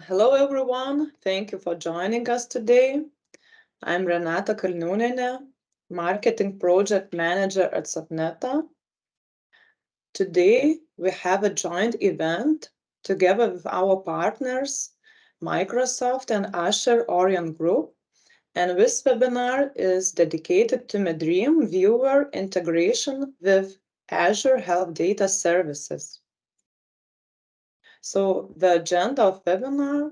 Hello everyone, thank you for joining us today. I'm Renata Kalniūnienė, Marketing Project Manager at Softneta. Today we have a joint event together with our partners, Microsoft and Azure Orion Group, and this webinar is dedicated to MedDream Viewer integration with Azure Health Data Services. So the agenda of webinar: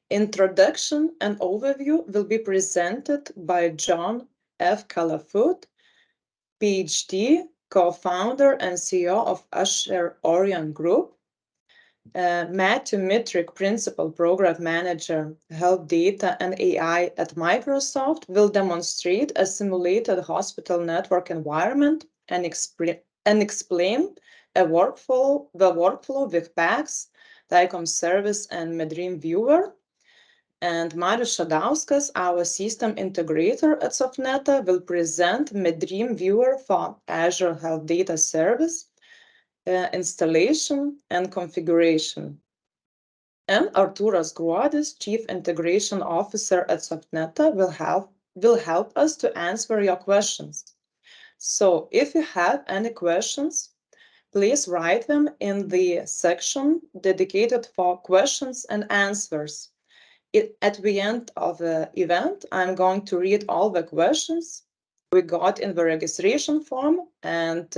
introduction and overview will be presented by John F. Kalafut, PhD, co-founder and CEO of Azure Orion Group. Matthew Mitrik, Principal Program Manager, Health Data and AI at Microsoft, will demonstrate a simulated hospital network environment and explain the workflow with PACS, DICOM Service, and MedDream Viewer. And Marius Šadauskas, our system integrator at Softneta, will present MedDream Viewer for Azure Health Data Service, installation and configuration. And Artūras Gruodis, Chief Integration Officer at Softneta, will help us to answer your questions. So if you have any questions, please write them in the section dedicated for questions and answers. At the end of the event, I'm going to read all the questions we got in the registration form and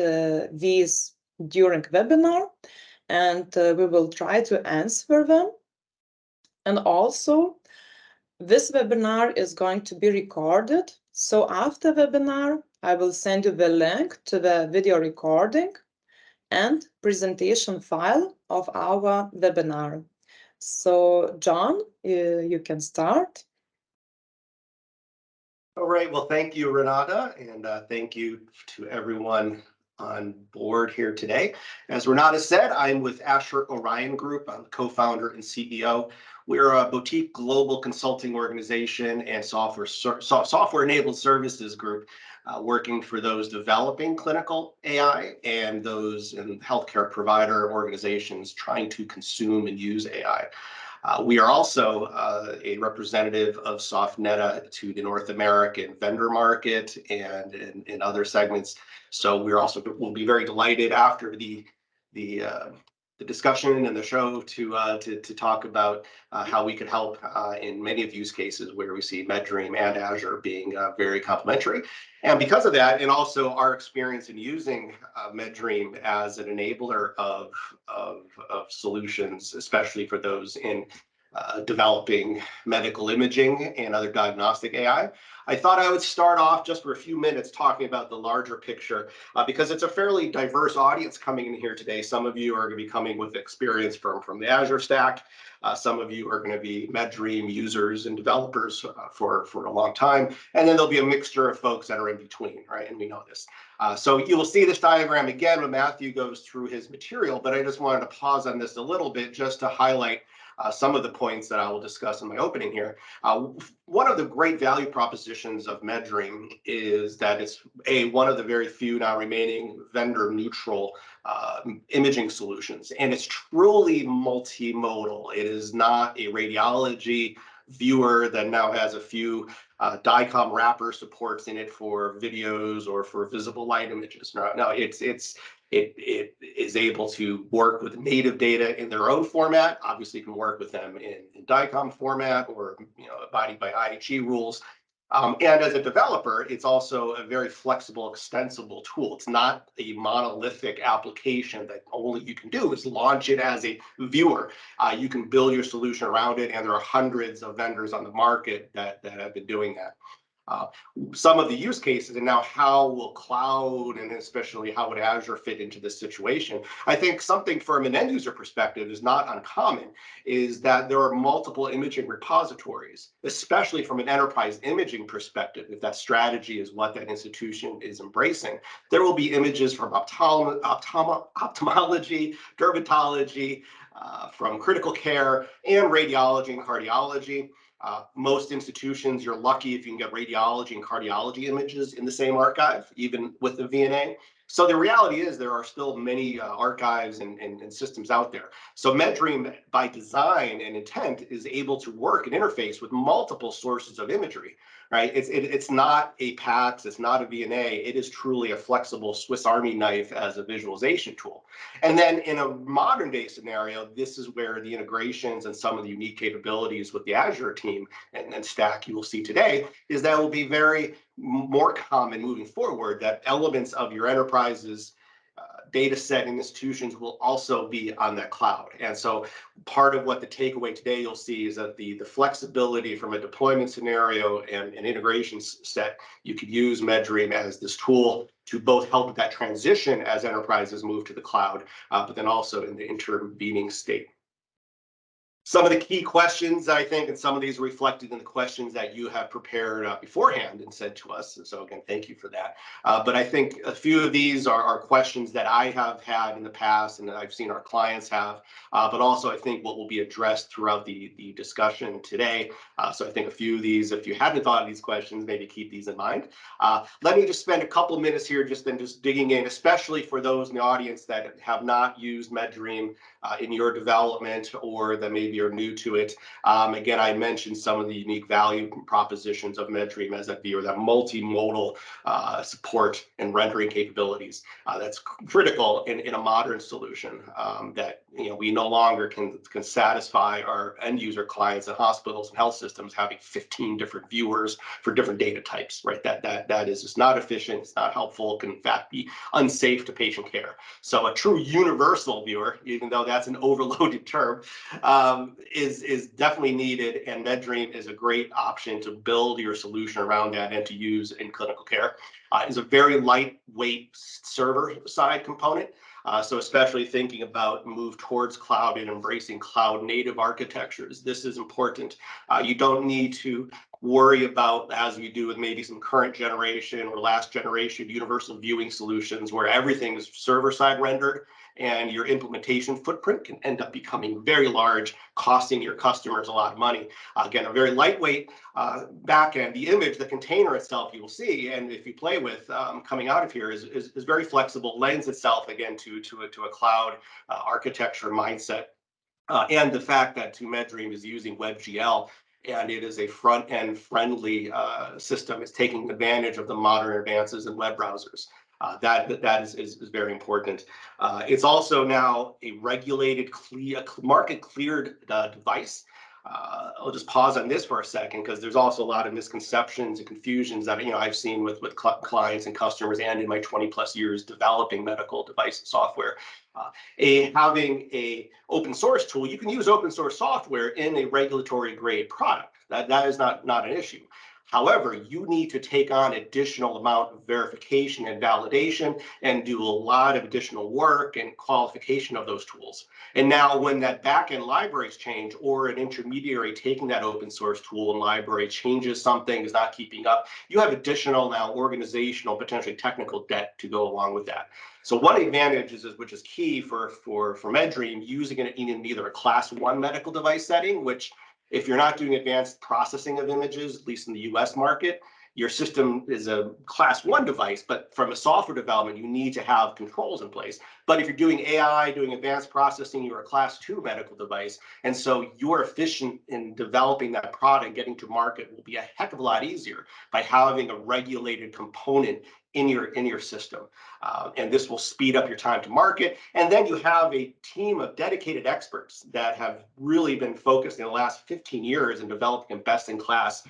these during webinar, and we will try to answer them. And also, this webinar is going to be recorded. So after webinar, I will send you the link to the video recording and presentation file of our webinar. So, John, you can start. All right, well, thank you, Renata, and thank you to everyone on board here today. As Renata said, I'm with Azure Orion Group. I'm the co-founder and CEO. We're a boutique global consulting organization and software-enabled services group working for those developing clinical AI and those in healthcare provider organizations trying to consume and use AI. We are also a representative of Softneta to the North American vendor market and in other segments. So we'll be very delighted after the discussion and the show to talk about how we could help in many of use cases where we see MedDream and Azure being very complementary. And because of that, and also our experience in using MedDream as an enabler of solutions, especially for those in developing medical imaging and other diagnostic AI. I thought I would start off just for a few minutes talking about the larger picture because it's a fairly diverse audience coming in here today. Some of you are going to be coming with experience from the Azure stack. Some of you are going to be MedDream users and developers for a long time. And then there'll be a mixture of folks that are in between, right? And we know this. So you will see this diagram again when Matthew goes through his material, but I just wanted to pause on this a little bit just to highlight some of the points that I will discuss in my opening here. One of the great value propositions of MedDream is that it's one of the very few now remaining vendor neutral imaging solutions, and it's truly multimodal. It is not a radiology viewer that now has a few DICOM wrapper supports in it for videos or for visible light images. No, it is able to work with native data in their own format. Obviously, you can work with them in DICOM format or abiding by IHE rules. And as a developer, it's also a very flexible, extensible tool. It's not a monolithic application that only you can do is launch it as a viewer. You can build your solution around it, and there are hundreds of vendors on the market that have been doing that. Some of the use cases, and now how will cloud and especially how would Azure fit into this situation? I think something from an end user perspective is not uncommon, is that there are multiple imaging repositories, especially from an enterprise imaging perspective. If that strategy is what that institution is embracing, there will be images from ophthalmology, dermatology, from critical care and radiology and cardiology. Most institutions, you're lucky if you can get radiology and cardiology images in the same archive, even with the VNA. So the reality is there are still many archives and systems out there. So MedDream, by design and intent, is able to work and interface with multiple sources of imagery, right? It's not a PACS, it's not a VNA, it is truly a flexible Swiss Army knife as a visualization tool. And then in a modern day scenario, this is where the integrations and some of the unique capabilities with the Azure team and stack you will see today is that will be very more common moving forward, that elements of your enterprise's data set and institutions will also be on that cloud. And so part of what the takeaway today you'll see is that the flexibility from a deployment scenario and an integration set, you could use MedDream as this tool to both help with that transition as enterprises move to the cloud, but then also in the intervening state. Some of the key questions, I think, and some of these are reflected in the questions that you have prepared beforehand and said to us. And so again, thank you for that. But I think a few of these are questions that I have had in the past and that I've seen our clients have, but also I think what will be addressed throughout the discussion today. So I think a few of these, if you haven't thought of these questions, maybe keep these in mind. Let me just spend a couple of minutes here just digging in, especially for those in the audience that have not used MedDream in your development or that maybe are new to it. Again, I mentioned some of the unique value propositions of MedDream as that viewer, that multimodal support and rendering capabilities. That's critical in a modern solution that we no longer can satisfy our end user clients and hospitals and health systems having 15 different viewers for different data types, right? That is just not efficient, it's not helpful, can in fact be unsafe to patient care. So a true universal viewer, even though that's an overloaded term, is definitely needed, and MedDream is a great option to build your solution around that and to use in clinical care. It's a very lightweight server side component. So especially thinking about move towards cloud and embracing cloud native architectures, this is important. You don't need to worry about, as we do with maybe some current generation or last generation universal viewing solutions, where everything is server side rendered and your implementation footprint can end up becoming very large, costing your customers a lot of money. Again, a very lightweight backend. The image, the container itself, you will see, and if you play with coming out of here, is very flexible, lends itself again to a cloud architecture mindset. And the fact that MedDream is using WebGL and it is a front-end friendly system, it's taking advantage of the modern advances in web browsers. That is very important. It's also now a regulated, market cleared device. I'll just pause on this for a second because there's also a lot of misconceptions and confusions that I've seen with clients and customers, and in my 20+ years developing medical device software. Having a open source tool, you can use open source software in a regulatory grade product. That is not an issue. However, you need to take on additional amount of verification and validation and do a lot of additional work and qualification of those tools. And now when that backend libraries change, or an intermediary taking that open source tool and library changes something, is not keeping up, you have additional now organizational, potentially technical debt to go along with that. So one advantage is, which is key for MedDream, using it in either a class 1 medical device setting, which if you're not doing advanced processing of images, at least in the US market, your system is a class 1 device, but from a software development, you need to have controls in place. But if you're doing AI, doing advanced processing, you're a class 2 medical device. And so you're efficient in developing that product, getting to market will be a heck of a lot easier by having a regulated component in your system. And this will speed up your time to market. And then you have a team of dedicated experts that have really been focused in the last 15 years in developing a best-in-class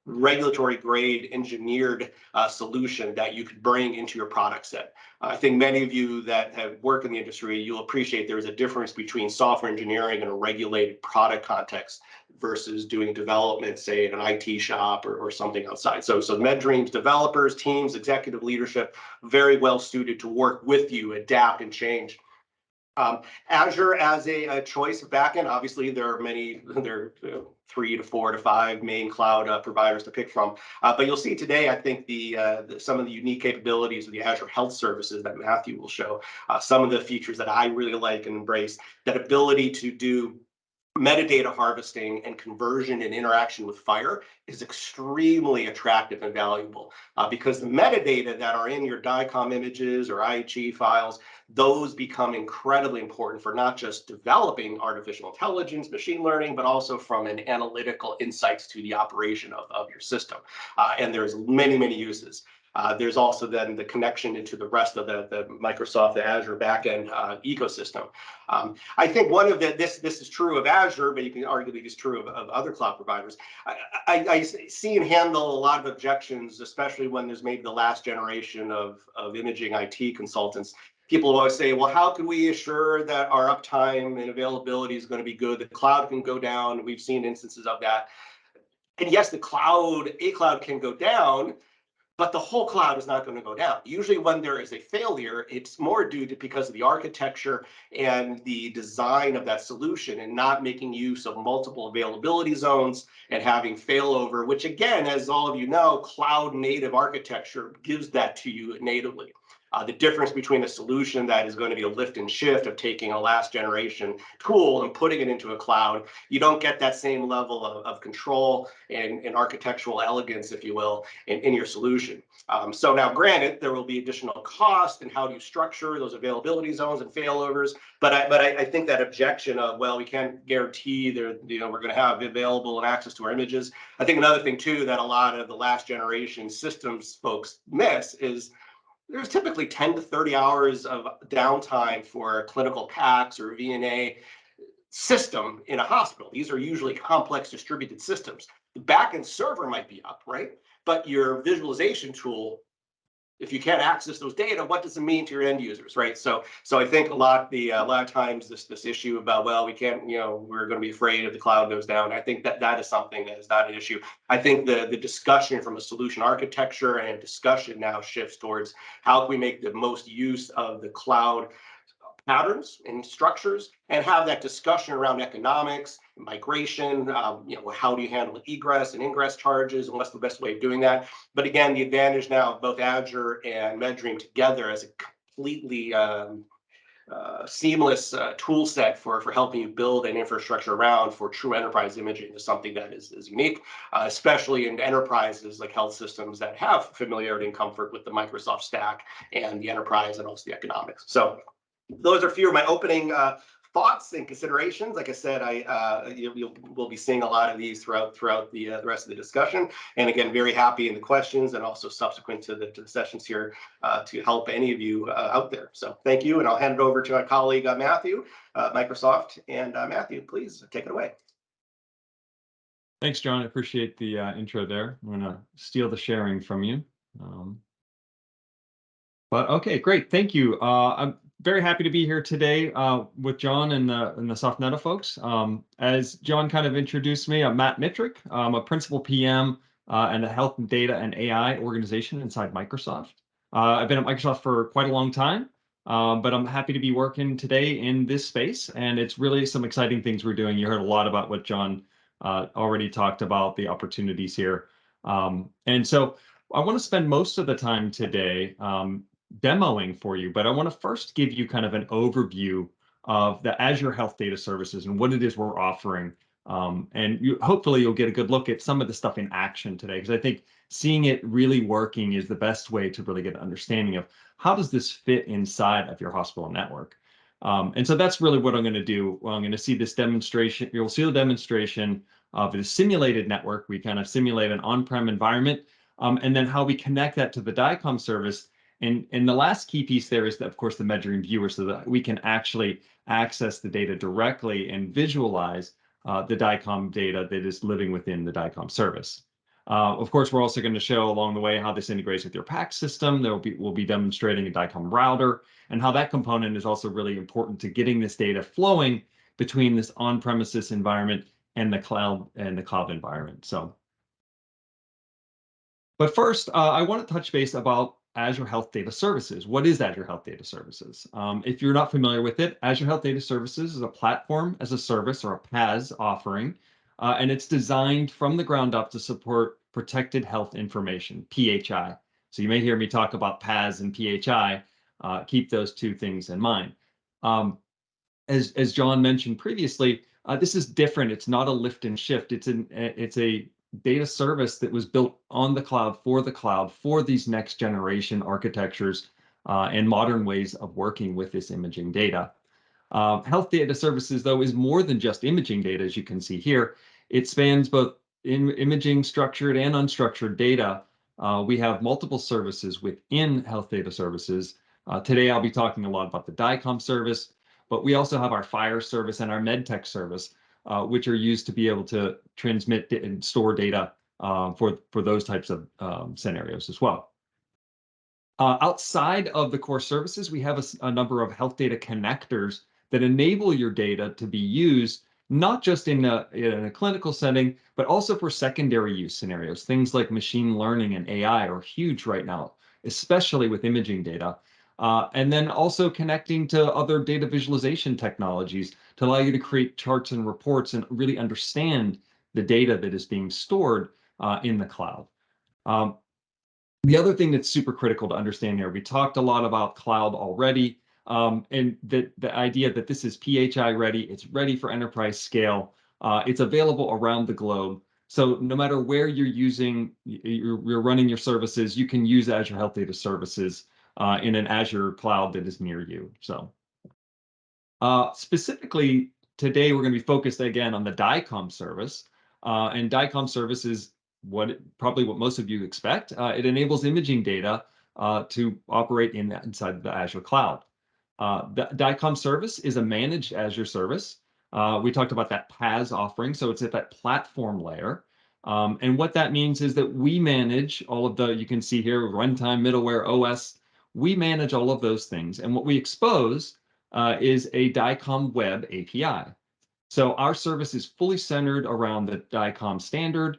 regulatory grade engineered solution that you could bring into your product set. I think many of you that have worked in the industry, you'll appreciate there is a difference between software engineering and a regulated product context versus doing development, say, in an IT shop or something outside. So MedDream's developers, teams, executive leadership, very well suited to work with you, adapt and change. Azure as a choice of backend, obviously there are many, there are 3 to 4 to 5 main cloud providers to pick from. But you'll see today, I think some of the unique capabilities of the Azure Health Services that Matthew will show, some of the features that I really like and embrace, that ability to do metadata harvesting and conversion and interaction with FHIR is extremely attractive and valuable because the metadata that are in your DICOM images or IHE files, those become incredibly important for not just developing artificial intelligence, machine learning, but also from an analytical insights to the operation of your system. And there's many, many uses. There's also then the connection into the rest of the Microsoft, the Azure backend ecosystem. I think one of this is true of Azure, but you can arguably it's true of other cloud providers. I see and handle a lot of objections, especially when there's maybe the last generation of imaging IT consultants. People always say, well, how can we assure that our uptime and availability is going to be good? The cloud can go down. We've seen instances of that. And yes, a cloud can go down, but the whole cloud is not going to go down. Usually when there is a failure, it's more due to because of the architecture and the design of that solution and not making use of multiple availability zones and having failover, which again, as all of you know, cloud native architecture gives that to you natively. The difference between a solution that is going to be a lift and shift of taking a last generation tool and putting it into a cloud, you don't get that same level of control and architectural elegance, if you will, in your solution. So now granted, there will be additional cost and how do you structure those availability zones and failovers, but I think that objection of, well, we can't guarantee we're going to have available and access to our images. I think another thing too that a lot of the last generation systems folks miss is there's typically 10 to 30 hours of downtime for a clinical PACS or VNA system in a hospital. These are usually complex distributed systems. The backend server might be up, right? But your visualization tool, if you can't access those data, what does it mean to your end users, right? So I think a lot of times this issue about, well, we can't, we're going to be afraid if the cloud goes down. I think that is something that is not an issue. I think the discussion from a solution architecture and discussion now shifts towards how can we make the most use of the cloud patterns and structures and have that discussion around economics, migration, how do you handle egress and ingress charges and what's the best way of doing that. But again, the advantage now of both Azure and MedDream together as a completely seamless tool set for helping you build an infrastructure around for true enterprise imaging is something that is unique, especially in enterprises like health systems that have familiarity and comfort with the Microsoft stack and the enterprise and also the economics. So those are a few of my opening thoughts and considerations. Like I said, we'll be seeing a lot of these throughout the rest of the discussion. And again, very happy in the questions and also subsequent to the sessions here to help any of you out there. So thank you, and I'll hand it over to my colleague Matthew, Microsoft. And Matthew, please take it away. Thanks, John. I appreciate the intro there. I'm going to steal the sharing from you. But okay, great. Thank you. I'm very happy to be here today with John and the Softneta folks. As John kind of introduced me, I'm Matt Mitrik. I'm a principal PM in the Health and Data and AI organization inside Microsoft. I've been at Microsoft for quite a long time, but I'm happy to be working today in this space. And it's really some exciting things we're doing. You heard a lot about what John already talked about, the opportunities here. And so I want to spend most of the time today demoing for you, but I want to first give you kind of an overview of the Azure Health Data Services and what it is we're offering. And hopefully you'll get a good look at some of the stuff in action today, because I think seeing it really working is the best way to really get an understanding of how does this fit inside of your hospital network. And so that's really what I'm going to do. Well, I'm going to see this demonstration. You'll see the demonstration of the simulated network. We kind of simulate an on-prem environment, and then how we connect that to the DICOM service. And the last key piece there is, of course, the MedDream Viewer, so that we can actually access the data directly and visualize the DICOM data that is living within the DICOM service. Of course, we're also going to show along the way how this integrates with your PACS system. We'll be demonstrating a DICOM router and how that component is also really important to getting this data flowing between this on-premises environment and the cloud environment. But first, I want to touch base about Azure Health Data Services. What is Azure Health Data Services? If you're not familiar with it, Azure Health Data Services is a platform as a service, or a PaaS offering, and it's designed from the ground up to support protected health information, PHI. So you may hear me talk about PaaS and PHI. Keep those two things in mind. As John mentioned previously, This is different. It's not a lift and shift. It's a data service that was built on the cloud for these next generation architectures and modern ways of working with this imaging data. Health data services, though, is more than just imaging data, as you can see here. It spans both imaging structured and unstructured data. We have multiple services within health data services. Today, I'll be talking a lot about the DICOM service, but we also have our FHIR service and our MedTech service, which are used to be able to transmit and store data for those types of scenarios as well. Outside of the core services, we have a number of health data connectors that enable your data to be used not just in a clinical setting, but also for secondary use scenarios. Things like machine learning and AI are huge right now, especially with imaging data. And then also connecting to other data visualization technologies to allow you to create charts and reports and really understand the data that is being stored in the cloud. The other thing that's super critical to understand here, we talked a lot about cloud already, and the idea that this is PHI ready, it's ready for enterprise scale, it's available around the globe. So no matter where you're running your services, you can use Azure Health Data Services in an Azure cloud that is near you. So specifically today, we're going to be focused again on the DICOM service, and DICOM service is probably what most of you expect. It enables imaging data to operate inside the Azure cloud. The DICOM service is a managed Azure service. We talked about that PaaS offering, so it's at that platform layer. And what that means is that we manage all of you can see here, runtime, middleware, OS. We manage all of those things. And what we expose is a DICOM web API. So our service is fully centered around the DICOM standard.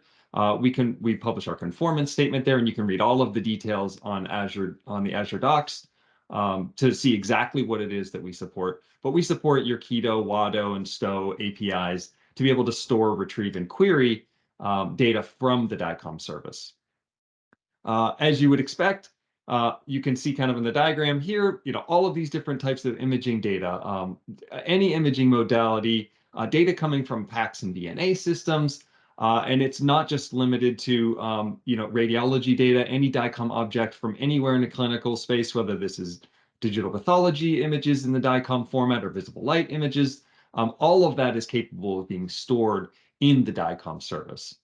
We publish our conformance statement there, and you can read all of the details on the Azure Docs to see exactly what it is that we support. But we support your Keto, Wado, and Stow APIs to be able to store, retrieve, and query data from the DICOM service. As you would expect, you can see kind of in the diagram here, all of these different types of imaging data, any imaging modality, data coming from PACS and DNA systems. And it's not just limited to radiology data, any DICOM object from anywhere in a clinical space, whether this is digital pathology images in the DICOM format or visible light images. All of that is capable of being stored in the DICOM service.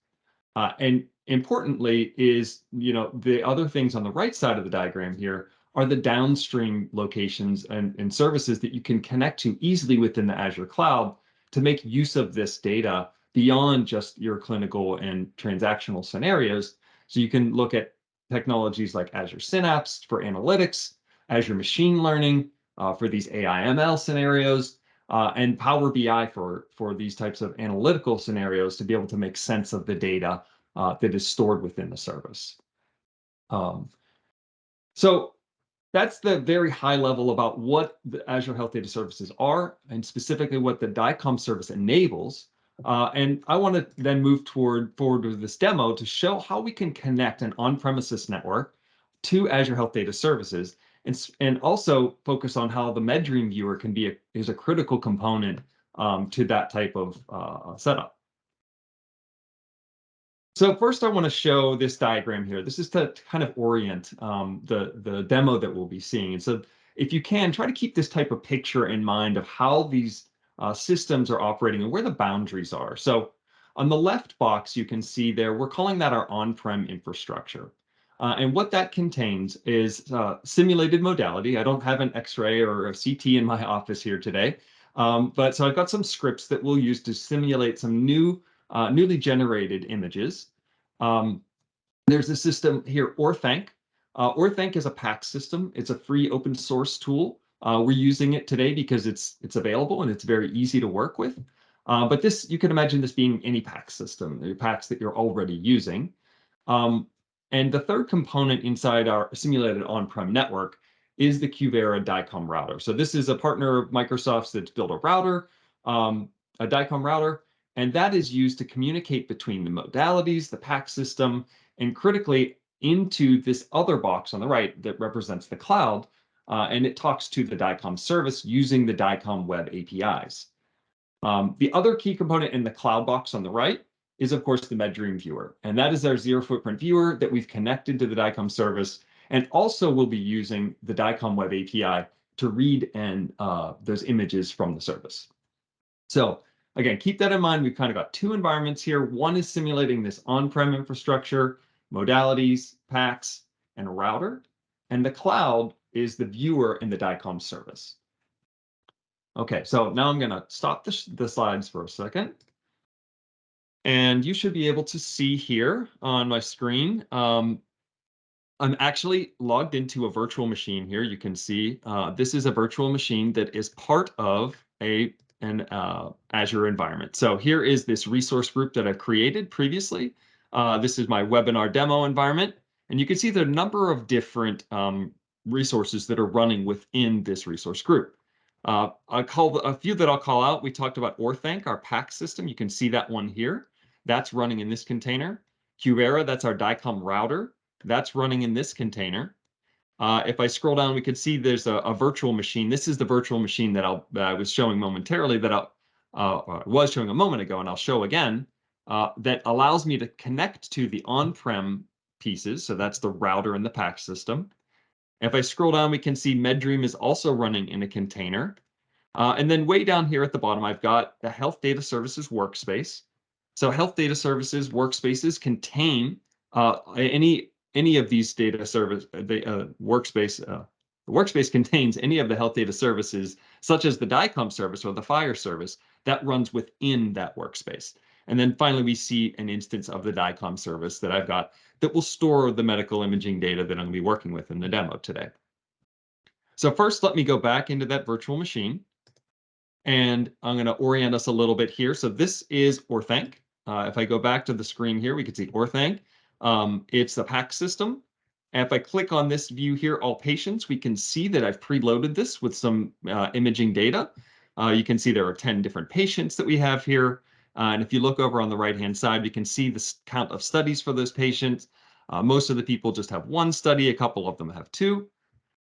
And importantly is, the other things on the right side of the diagram here are the downstream locations and services that you can connect to easily within the Azure cloud to make use of this data beyond just your clinical and transactional scenarios. So you can look at technologies like Azure Synapse for analytics, Azure Machine Learning for these AI/ML scenarios, and Power BI for these types of analytical scenarios to be able to make sense of the data that is stored within the service. So that's the very high level about what the Azure Health Data Services are, and specifically what the DICOM service enables. And I want to then move forward with this demo to show how we can connect an on-premises network to Azure Health Data Services, and also focus on how the MedDream Viewer is a critical component to that type of setup. So first, I want to show this diagram here. This is to kind of orient the demo that we'll be seeing. And so if you can, try to keep this type of picture in mind of how these systems are operating and where the boundaries are. So on the left box, you can see there, we're calling that our on-prem infrastructure. And what that contains is simulated modality. I don't have an X-ray or a CT in my office here today. But so I've got some scripts that we'll use to simulate some newly generated images. There's a system here, Orthanc. Orthanc is a PACS system. It's a free open source tool. We're using it today because it's available and it's very easy to work with. But you can imagine this being any PACS system, the PACS that you're already using. And the third component inside our simulated on-prem network is the Qvera DICOM router. So this is a partner of Microsoft's that's built a router, a DICOM router, and that is used to communicate between the modalities, the PACS system, and critically into this other box on the right that represents the cloud, and it talks to the DICOM service using the DICOM web APIs. The other key component in the cloud box on the right is, of course, the MedDream Viewer. And that is our zero footprint viewer that we've connected to the DICOM service. And also we'll be using the DICOM Web API to read and those images from the service. So again, keep that in mind. We've kind of got two environments here. One is simulating this on-prem infrastructure, modalities, PACS, and a router. And the cloud is the viewer in the DICOM service. Okay, so now I'm going to stop the slides for a second. And you should be able to see here on my screen, I'm actually logged into a virtual machine here. You can see this is a virtual machine that is part of an Azure environment. So here is this resource group that I've created previously. This is my webinar demo environment. And you can see the number of different resources that are running within this resource group. I'll call a few that I'll call out. We talked about Orthanc, our PACS system. You can see that one here. That's running in this container. Cuvera, that's our DICOM router. That's running in this container. If I scroll down, we can see there's a virtual machine. This is the virtual machine that I was showing momentarily, that I was showing a moment ago, and I'll show again, that allows me to connect to the on-prem pieces. So that's the router and the PACS system. If I scroll down, we can see MedDream is also running in a container. And then way down here at the bottom, I've got the Health Data Services workspace. So Health Data Services workspaces contain any of these data service, the workspace contains any of the health data services, such as the DICOM service or the FHIR service, that runs within that workspace. And then finally, we see an instance of the DICOM service that I've got that will store the medical imaging data that I'm going to be working with in the demo today. So first, let me go back into that virtual machine. And I'm going to orient us a little bit here. So this is Orthanc. If I go back to the screen here, we can see Orthanc. It's the PACS system. And if I click on this view here, all patients, we can see that I've preloaded this with some imaging data. You can see there are 10 different patients that we have here. And if you look over on the right-hand side, we can see the count of studies for those patients. Most of the people just have one study. A couple of them have two.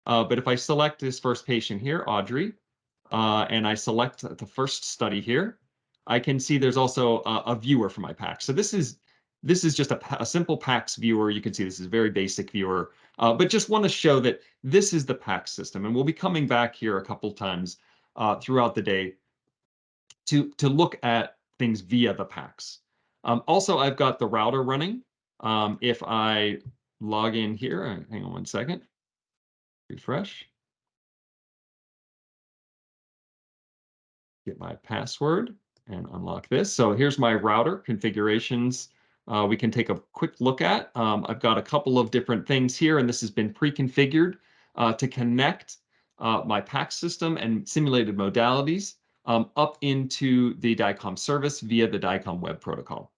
But if I select this first patient here, Audrey, and I select the first study here, I can see there's also a viewer for my PACS. So this is just a simple PACS viewer. You can see this is a very basic viewer, but just want to show that this is the PACS system. And we'll be coming back here a couple times throughout the day to look at things via the PACS. Also, I've got the router running. If I log in here, hang on one second, refresh. Get my password and unlock this. So here's my router configurations. We can take a quick look at. I've got a couple of different things here, and this has been pre-configured to connect my PACS system and simulated modalities up into the DICOM service via the DICOM web protocol.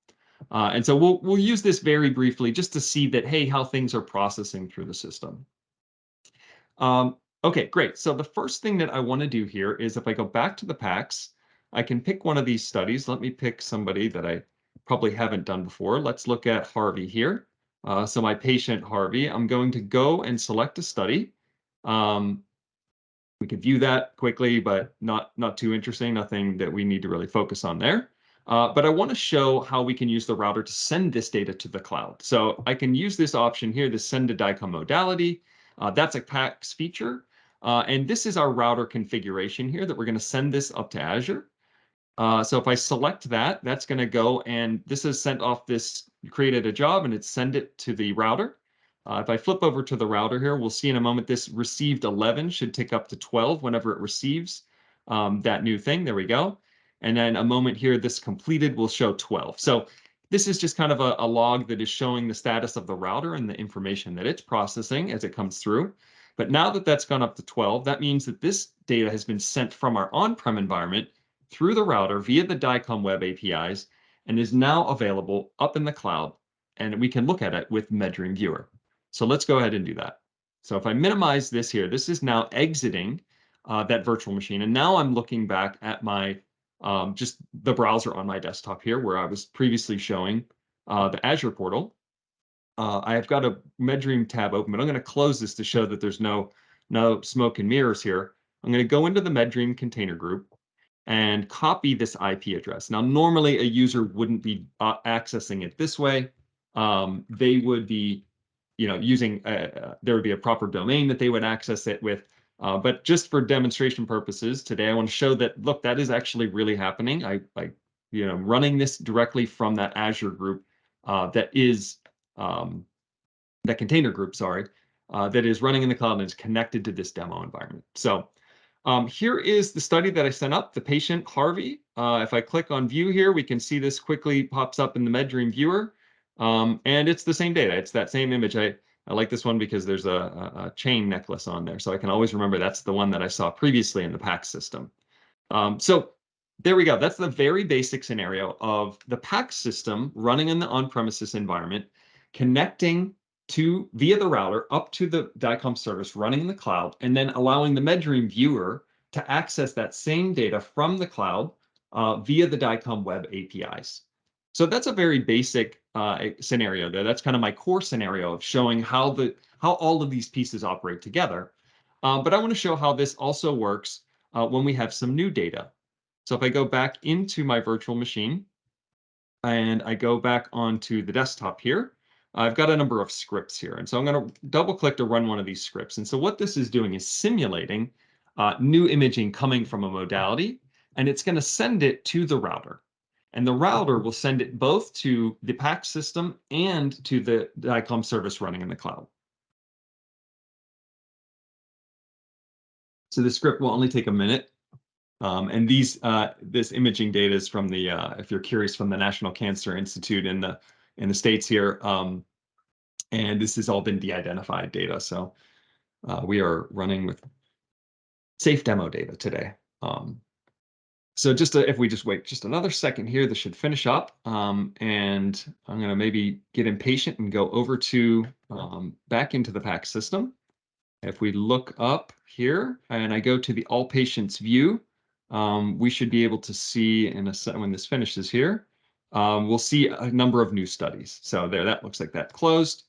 And so we'll use this very briefly just to see that, hey, how things are processing through the system. Okay, great. So the first thing that I want to do here is if I go back to the PACS, I can pick one of these studies. Let me pick somebody that I probably haven't done before. Let's look at Harvey here. So my patient Harvey, I'm going to go and select a study. We can view that quickly, but not too interesting, nothing that we need to really focus on there. But I want to show how we can use the router to send this data to the cloud. So I can use this option here, to send to DICOM modality. That's a PACS feature. And this is our router configuration here that we're going to send this up to Azure. So if I select that, that's going to go, and this is sent off this, created a job, and it's send it to the router. If I flip over to the router here, we'll see in a moment this received 11 should tick up to 12 whenever it receives that new thing. There we go. And then a moment here, this completed will show 12. So this is just kind of a log that is showing the status of the router and the information that it's processing as it comes through. But now that that's gone up to 12, that means that this data has been sent from our on-prem environment through the router via the DICOM web APIs and is now available up in the cloud. And we can look at it with MedDream Viewer. So let's go ahead and do that. So if I minimize this here, this is now exiting that virtual machine. And now I'm looking back at my just the browser on my desktop here, where I was previously showing the Azure portal. I've got a MedDream tab open, but I'm going to close this to show that there's no smoke and mirrors here. I'm going to go into the MedDream container group. and copy this IP address. Now, normally a user wouldn't be accessing it this way. They would be, using, there would be a proper domain that they would access it with. But just for demonstration purposes, today I want to show that, look, that is actually really happening. I running this directly from that Azure group that is, that container group, sorry, that is running in the cloud and is connected to this demo environment. So here is the study that I sent up, the patient Harvey. If I click on view here, we can see this quickly pops up in the MedDream Viewer. And it's the same data. It's that same image. I like this one because there's a chain necklace on there. So I can always remember that's the one that I saw previously in the PACS system. So there we go. That's the very basic scenario of the PACS system running in the on-premises environment, connecting via the router up to the DICOM service running in the cloud, and then allowing the MedDream Viewer to access that same data from the cloud via the DICOM web APIs. So that's a very basic scenario there. That's kind of my core scenario of showing how all of these pieces operate together. But I want to show how this also works when we have some new data. So if I go back into my virtual machine and I go back onto the desktop here, I've got a number of scripts here. And so I'm going to double click to run one of these scripts. And so what this is doing is simulating new imaging coming from a modality, and it's going to send it to the router. And the router will send it both to the PACS system and to the DICOM service running in the cloud. So the script will only take a minute. And this imaging data is from the, if you're curious, from the National Cancer Institute in the States here. And this has all been de-identified data. So we are running with safe demo data today. So if we just wait just another second here, this should finish up. And I'm going to maybe get impatient and go over to back into the PACS system. If we look up here and I go to the all patients view, we should be able to see when this finishes here, we'll see a number of new studies. So there, that looks like that closed.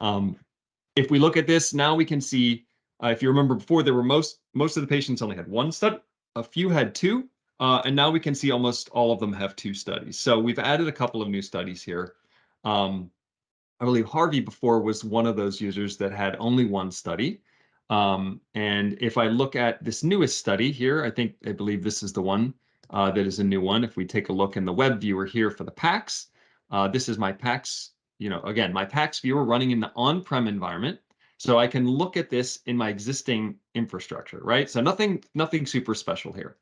If we look at this, now we can see, if you remember before, there were most of the patients only had one study, a few had two, and now we can see almost all of them have two studies. So we've added a couple of new studies here. I believe Harvey before was one of those users that had only one study. And if I look at this newest study here, I believe this is the one that is a new one. If we take a look in the web viewer here for the PACS, this is my PACS, again, my PACS viewer running in the on-prem environment. So I can look at this in my existing infrastructure, right? So nothing super special here.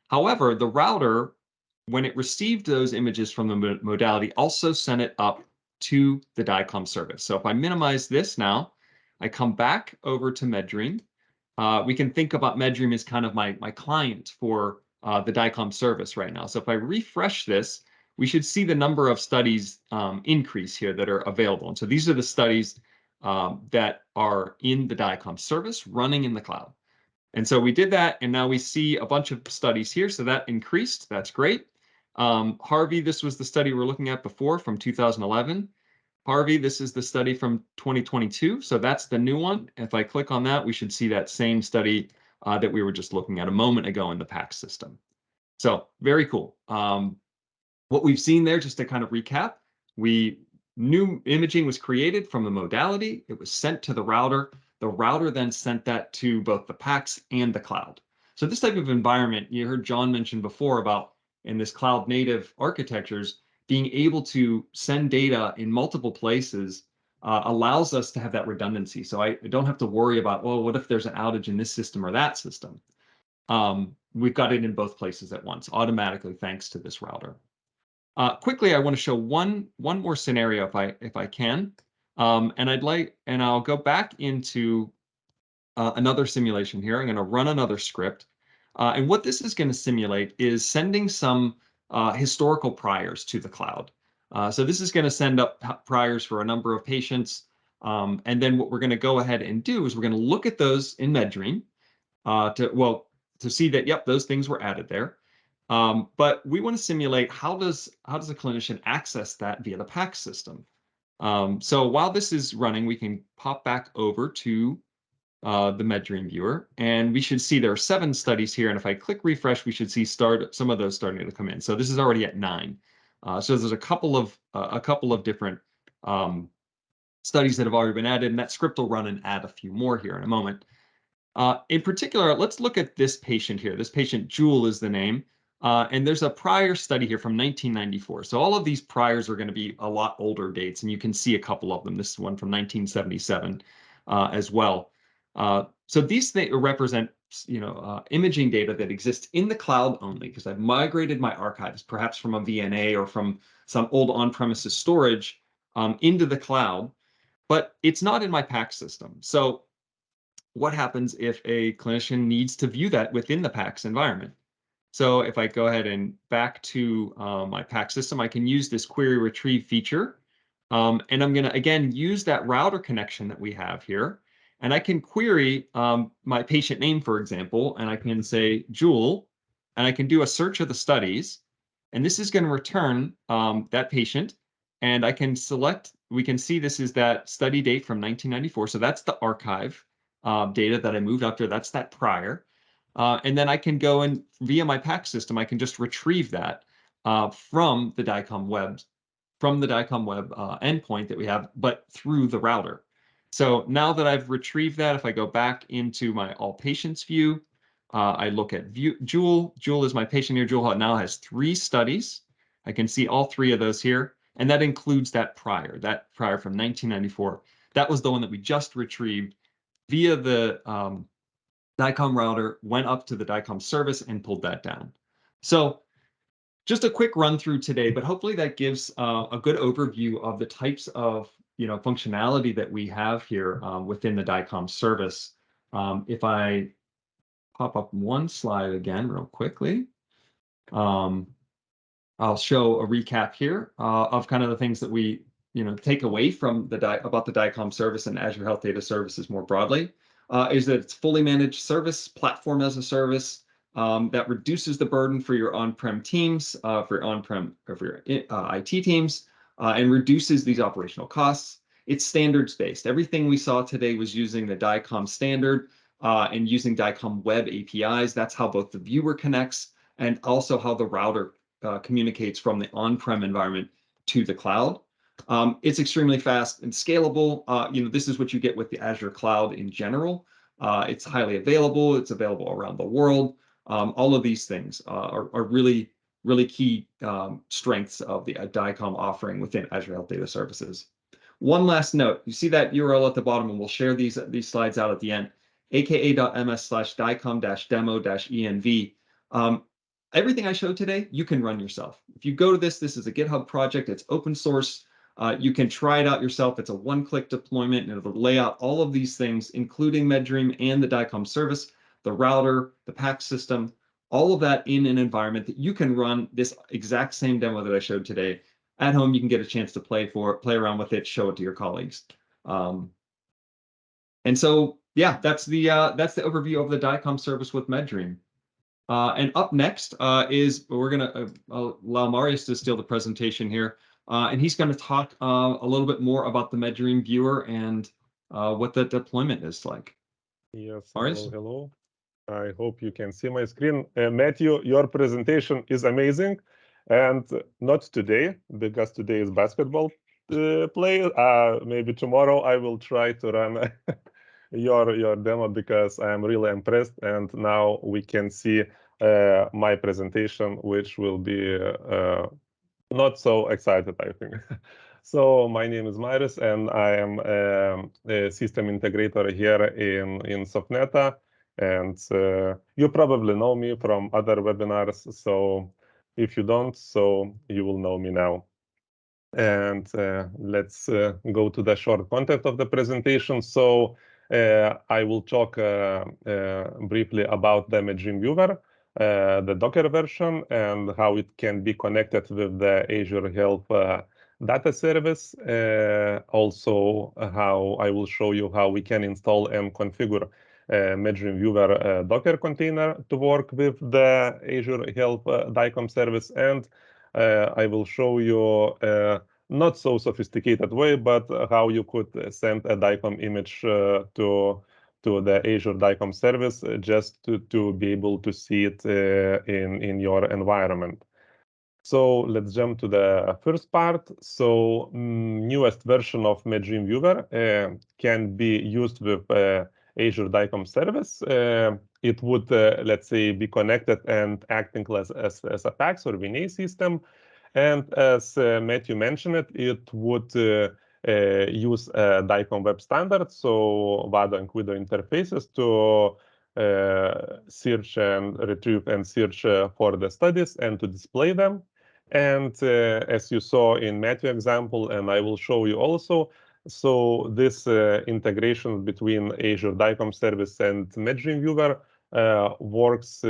However, the router, when it received those images from the modality, also sent it up to the DICOM service. So if I minimize this now, I come back over to MedDream. We can think about MedDream as kind of my client for the DICOM service right now. So if I refresh this, we should see the number of studies increase here that are available. And so these are the studies that are in the DICOM service running in the cloud. And so we did that, and now we see a bunch of studies here. So that increased. That's great. Harvey, this was the study we're looking at before from 2011. Harvey, this is the study from 2022. So that's the new one. If I click on that, we should see that same study that we were just looking at a moment ago in the PACS system. So very cool. What we've seen there, just to kind of recap, new imaging was created from the modality. It was sent to the router. The router then sent that to both the PACS and the cloud. So this type of environment, you heard John mention before about in this cloud native architectures, being able to send data in multiple places allows us to have that redundancy. So I don't have to worry about, well, what if there's an outage in this system or that system? We've got it in both places at once, automatically, thanks to this router. Quickly, I want to show one more scenario if I can. And I'll go back into another simulation here. I'm going to run another script. And what this is going to simulate is sending some historical priors to the cloud. So this is going to send up priors for a number of patients. And then what we're going to go ahead and do is we're going to look at those in MedDream to see that, yep, those things were added there. But we want to simulate how does a clinician access that via the PACS system. So while this is running, we can pop back over to the MedDream Viewer, and we should see there are 7 studies here. And if I click refresh, we should see some of those starting to come in. So this is already at 9. So there's a couple of different studies that have already been added, and that script will run and add a few more here in a moment. In particular, let's look at this patient here. This patient, Jewel, is the name. And there's a prior study here from 1994. So all of these priors are going to be a lot older dates, and you can see a couple of them. This is one from 1977 as well. So these things represent, imaging data that exists in the cloud only, because I've migrated my archives, perhaps from a VNA or from some old on-premises storage into the cloud, but it's not in my PACS system. So what happens if a clinician needs to view that within the PACS environment? So if I go ahead and back to my PACS system, I can use this query retrieve feature. And I'm going to, again, use that router connection that we have here. And I can query my patient name, for example, and I can say Jewel, and I can do a search of the studies. And this is going to return that patient. And I can select, we can see this is that study date from 1994. So that's the archive data that I moved up to. That's that prior. And then I can go and via my PACS system, I can just retrieve that from the DICOM web endpoint that we have, but through the router. So now that I've retrieved that, if I go back into my all patients view, I look at Jewel. Jewel is my patient here. Jewel now has 3 studies. I can see all 3 of those here. And that includes that prior from 1994. That was the one that we just retrieved via the DICOM router, went up to the DICOM service and pulled that down. So just a quick run through today, but hopefully that gives a good overview of the types of functionality that we have here within the DICOM service. If I pop up one slide again real quickly, I'll show a recap here of kind of the things that we take away from about the DICOM service and Azure Health Data Services more broadly. Is that it's fully managed service, platform as a service, that reduces the burden for your on-prem teams, for your on-prem or for your IT teams, and reduces these operational costs. It's standards-based. Everything we saw today was using the DICOM standard and using DICOM web APIs. That's how both the viewer connects and also how the router communicates from the on-prem environment to the cloud. It's extremely fast and scalable. This is what you get with the Azure cloud in general. It's highly available. It's available around the world. All of these things are really, really key strengths of the DICOM offering within Azure Health Data Services. One last note, you see that URL at the bottom, and we'll share these slides out at the end, aka.ms/dicom-demo-env. Everything I showed today, you can run yourself. If you go to this is a GitHub project. It's open source. You can try it out yourself. It's a one-click deployment, and it'll lay out all of these things, including MedDream and the DICOM service, the router, the PACS system, all of that in an environment that you can run this exact same demo that I showed today. At home, you can get a chance to play around with it, show it to your colleagues. And so, yeah, that's the overview of the DICOM service with MedDream. And up next is we're going to allow Marius to steal the presentation here. And he's going to talk a little bit more about the MedDream Viewer and what the deployment is like. Yes, Marius? hello. I hope you can see my screen. Matthew, your presentation is amazing. And not today, because today is basketball play. Maybe tomorrow I will try to run your demo, because I am really impressed. And now we can see my presentation, which will be not so excited, I think. So my name is Marius, and I am a system integrator here in Softneta. And you probably know me from other webinars. So if you don't, so you will know me now. And let's go to the short content of the presentation. So I will talk briefly about the MedDream Viewer, the Docker version, and how it can be connected with the Azure Health Data Service. Also, how I will show you how we can install and configure MedDream Viewer Docker container to work with the Azure Health DICOM service. And I will show you not so sophisticated way, but how you could send a DICOM image to to the Azure DICOM service just to be able to see it in your environment. So let's jump to the first part. So newest version of MedDream Viewer can be used with Azure DICOM Service. It would, let's say, be connected and acting as a PACS or VNA system. And as Matthew mentioned it would use DICOM web standard, so VADO and QUIDO interfaces to search and retrieve and search for the studies and to display them. And as you saw in Matthew example, and I will show you also, so this integration between Azure DICOM Service and MedDream Viewer works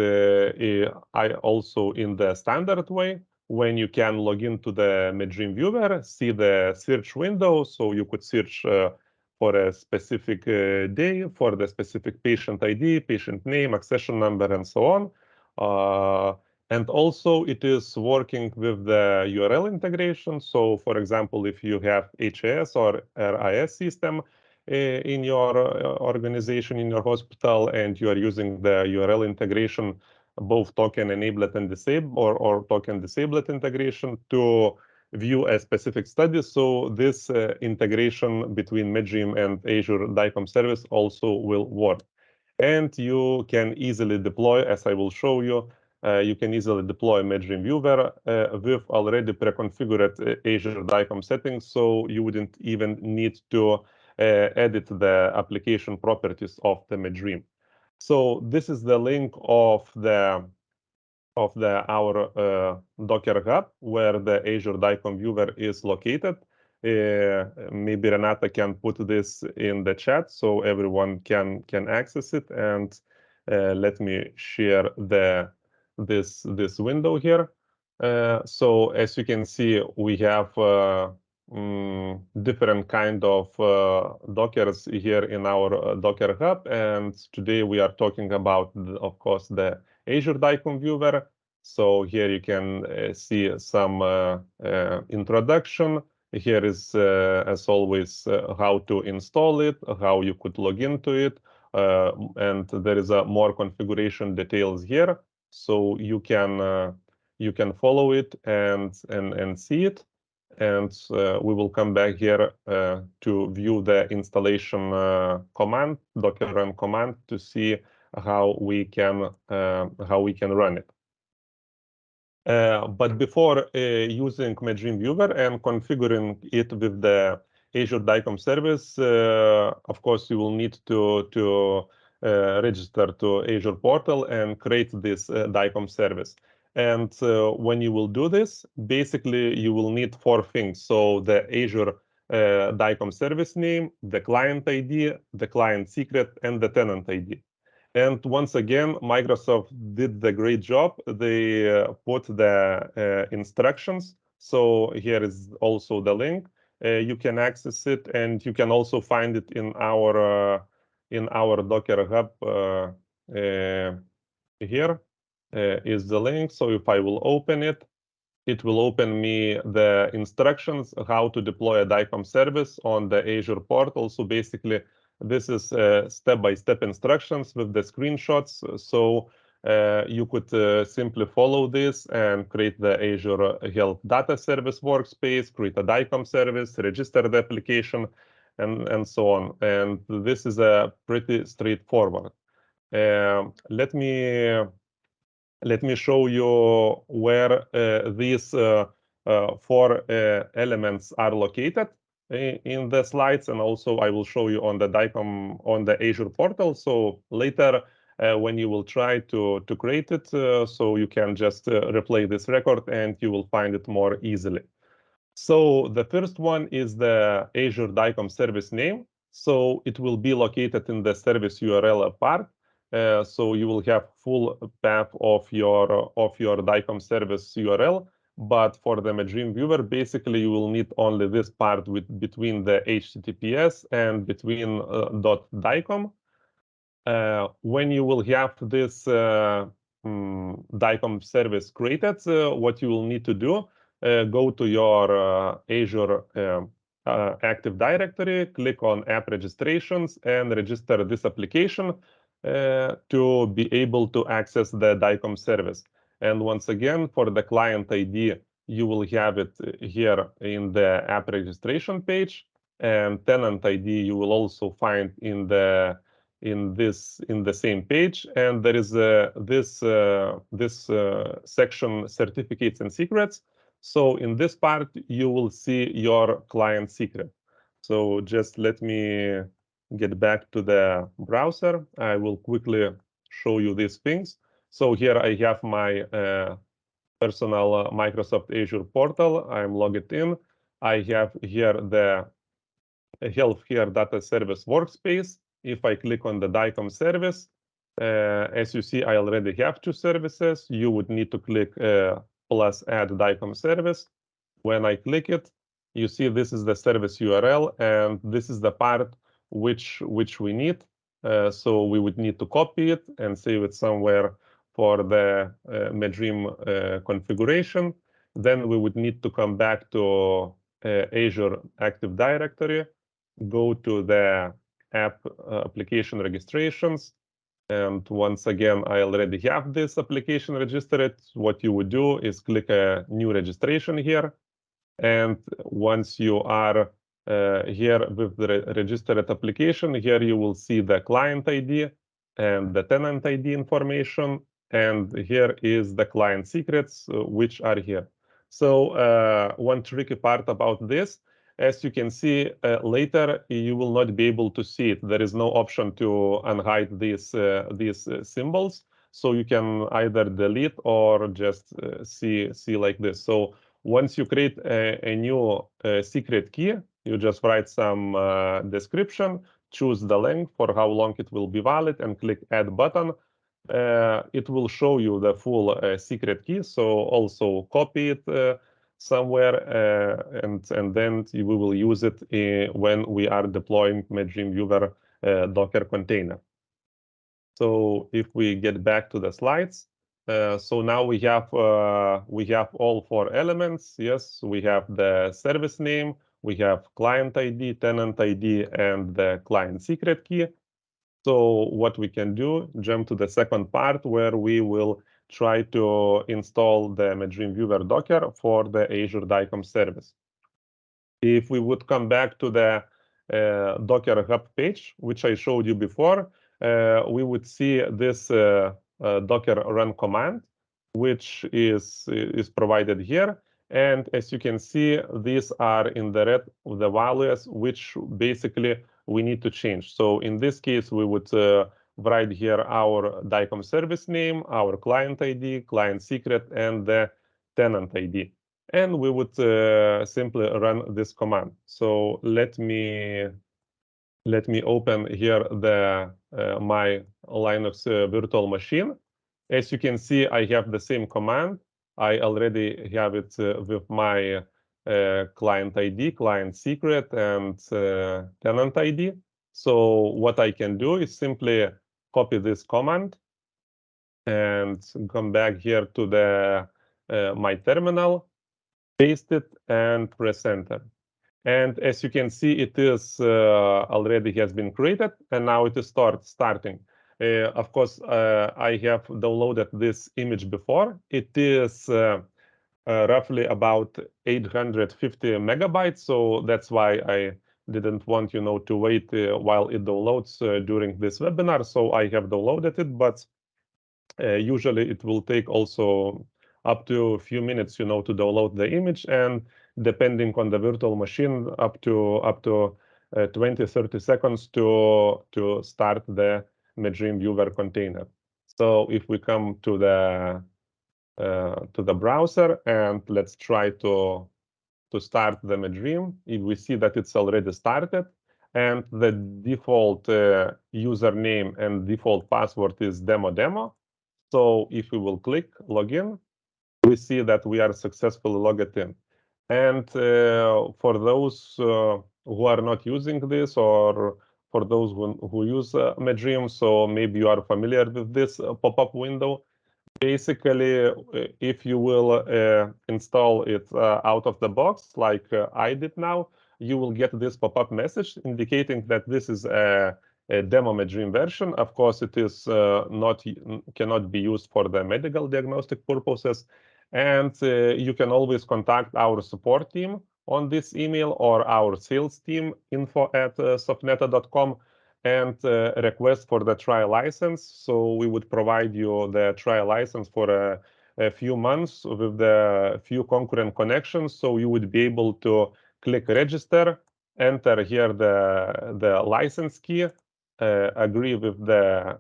also in the standard way, when you can log into the MedDream Viewer, see the search window, so you could search for a specific day, for the specific patient ID, patient name, accession number, and so on. And also it is working with the URL integration. So for example, if you have HAS or RIS system in your organization, in your hospital, and you are using the URL integration, both token enabled and disabled or token disabled integration to view a specific study. So this integration between MedDream and Azure DICOM Service also will work. And you can easily deploy, as I will show you, you can easily deploy MedDream Viewer with already pre-configured Azure DICOM settings, so you wouldn't even need to edit the application properties of the MedDream. So this is the link of our Docker Hub, where the Azure DICOM Viewer is located. Maybe Renata can put this in the chat so everyone can access it. And let me share this window here. So as you can see, we have different kind of Dockers here in our Docker Hub, and today we are talking about, of course, the Azure DICOM Viewer. So here you can see some introduction. Here is, as always, how to install it, how you could log into it, and there is more configuration details here, so you can follow it and see it. And we will come back here to view the installation command, Docker run command, to see how we can run it. But before using MedDream Viewer and configuring it with the Azure DICOM Service, of course, you will need to register to Azure portal and create this DICOM service. And when you will do this, basically you will need 4 things. So the Azure DICOM service name, the client ID, the client secret, and the tenant ID. And once again, Microsoft did the great job. They put the instructions. So here is also the link. You can access it, and you can also find it in our Docker Hub. Here is the link. So if I will open it, it will open me the instructions how to deploy a DICOM service on the Azure portal. So basically, this is step-by-step instructions with the screenshots. So you could simply follow this and create the Azure Health Data Service workspace, create a DICOM service, register the application, and so on. And this is pretty straightforward. Let me show you where these 4 elements are located in the slides, and also I will show you on the DICOM on the Azure portal. So later, when you will try to create it, so you can just replay this record and you will find it more easily. So the first one is the Azure DICOM service name. So it will be located in the service URL part. So you will have full path of your DICOM service URL. But for the MedDream Viewer, basically you will need only this part between the HTTPS and between .dicom. When you will have this DICOM service created, what you will need to do, go to your Azure Active Directory, click on App Registrations, and register this application to be able to access the DICOM service. And once again, for the client ID, you will have it here in the app registration page, and tenant ID you will also find in the same page. And there is this section, certificates and secrets. So in this part, you will see your client secret. So just let me get back to the browser. I will quickly show you these things. So here I have my personal Microsoft Azure portal. I'm logged in. I have here the Healthcare Data Service workspace. If I click on the DICOM service, as you see, I already have 2 services. You would need to click plus add DICOM service. When I click it, you see this is the service URL, and this is the part which we need. So we would need to copy it and save it somewhere for the MedDream configuration. Then we would need to come back to Azure Active Directory, go to the app application registrations. And once again, I already have this application registered. What you would do is click a new registration here. And once you are here with the registered application, here you will see the client ID and the tenant ID information. And here is the client secrets, which are here. So one tricky part about this, as you can see later, you will not be able to see it. There is no option to unhide these symbols. So you can either delete or just see like this. So once you create a new secret key, you just write some description, choose the length for how long it will be valid, and click Add button. It will show you the full secret key. So also copy it somewhere, and then we will use it when we are deploying MedDream Viewer Docker container. So if we get back to the slides, so now we have all 4 elements. Yes, we have the service name, we have client ID, tenant ID, and the client secret key. So what we can do, jump to the second part where we will try to install the MedDream Viewer Docker for the Azure DICOM service. If we would come back to the Docker Hub page, which I showed you before, we would see this Docker run command, which is provided here. And as you can see, these are in the red, the values, which basically we need to change. So in this case, we would write here our DICOM service name, our client ID, client secret, and the tenant ID. And we would simply run this command. So let me open here the my Linux virtual machine. As you can see, I have the same command. I already have it with my client ID, client secret, and tenant ID. So what I can do is simply copy this command and come back here to the my terminal, paste it, and press enter. And as you can see, it is already has been created, and now it is starting. Of course, I have downloaded this image before. It is roughly about 850 megabytes, so that's why I didn't want to wait while it downloads during this webinar. So I have downloaded it, but usually it will take also up to a few minutes, to download the image, and depending on the virtual machine, up to 20-30 seconds to start the MedDream Viewer container. So if we come to the browser and let's try to start the MedDream, if we see that it's already started, and the default username and default password is demo. So if we will click login, we see that we are successfully logged in. And for those who are not using this, or for those who use MedDream, so maybe you are familiar with this pop-up window. Basically, if you will install it out of the box, like I did now, you will get this pop-up message indicating that this is a demo MedDream version. Of course, it is cannot be used for the medical diagnostic purposes. And you can always contact our support team on this email or our sales team, info@softneta.com, and request for the trial license. So we would provide you the trial license for a few months with the few concurrent connections. So you would be able to click register, enter here the license key, agree with the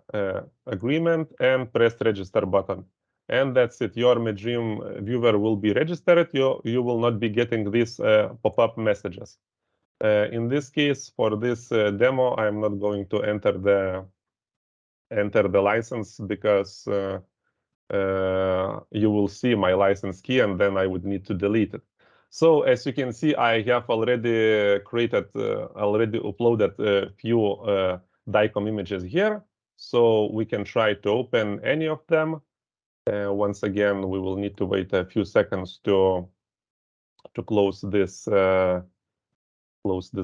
agreement, and press register button. And that's it. Your MedDream Viewer will be registered. You will not be getting these pop-up messages. In this case, for this demo, I'm not going to enter the license because you will see my license key, and then I would need to delete it. So as you can see, I have already uploaded a few DICOM images here. So we can try to open any of them. Once again, we will need to wait a few seconds to close this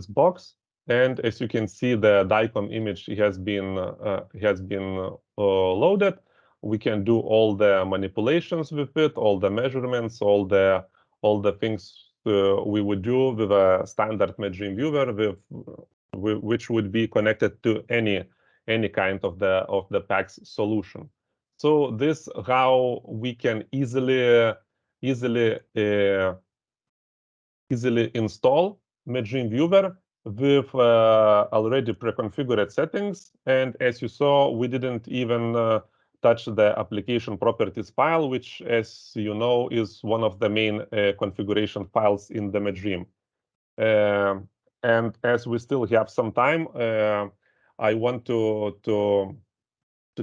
box. And as you can see, the DICOM image has been loaded. We can do all the manipulations with it, all the measurements, all the things we would do with a standard MedDream Viewer, which would be connected to any kind of the PACS solution. So this how we can easily install MedDream Viewer with already pre-configured settings. And as you saw, we didn't even touch the application properties file, which, as you know, is one of the main configuration files in the MedDream. And as we still have some time, I want to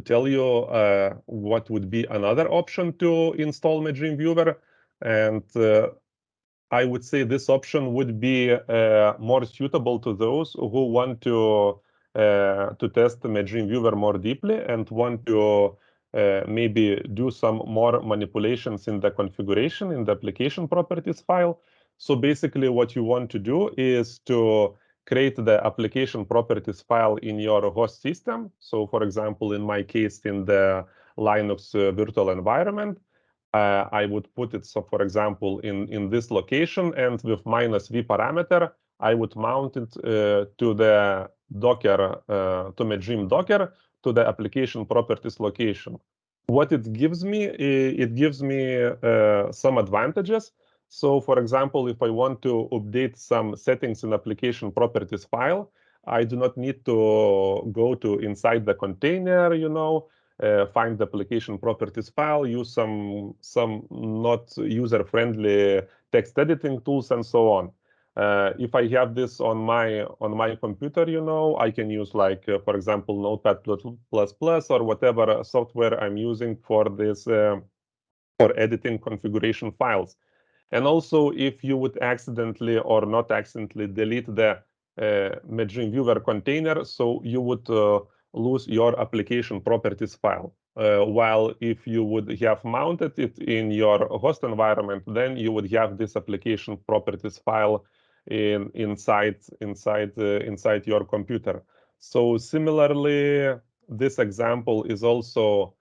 tell you what would be another option to install MedDream Viewer. And I would say this option would be more suitable to those who want to test the MedDream Viewer more deeply and want to maybe do some more manipulations in the configuration in the application properties file. So basically what you want to do is to create the application properties file in your host system. So for example, in my case, in the Linux virtual environment, I would put it, so for example, in this location, and with -v parameter, I would mount it to the Docker, to MedDream Docker, to the application properties location. What it gives me some advantages. So for example, if I want to update some settings in application properties file, I do not need to go to inside the container, find the application properties file, use some not user-friendly text editing tools, and so on. If I have this on my computer, I can use for example, Notepad++ or whatever software I'm using for this for editing configuration files. And also, if you would accidentally or not accidentally delete the MedDream Viewer container, so you would lose your application properties file. While if you would have mounted it in your host environment, then you would have this application properties file inside your computer. So similarly, this example is also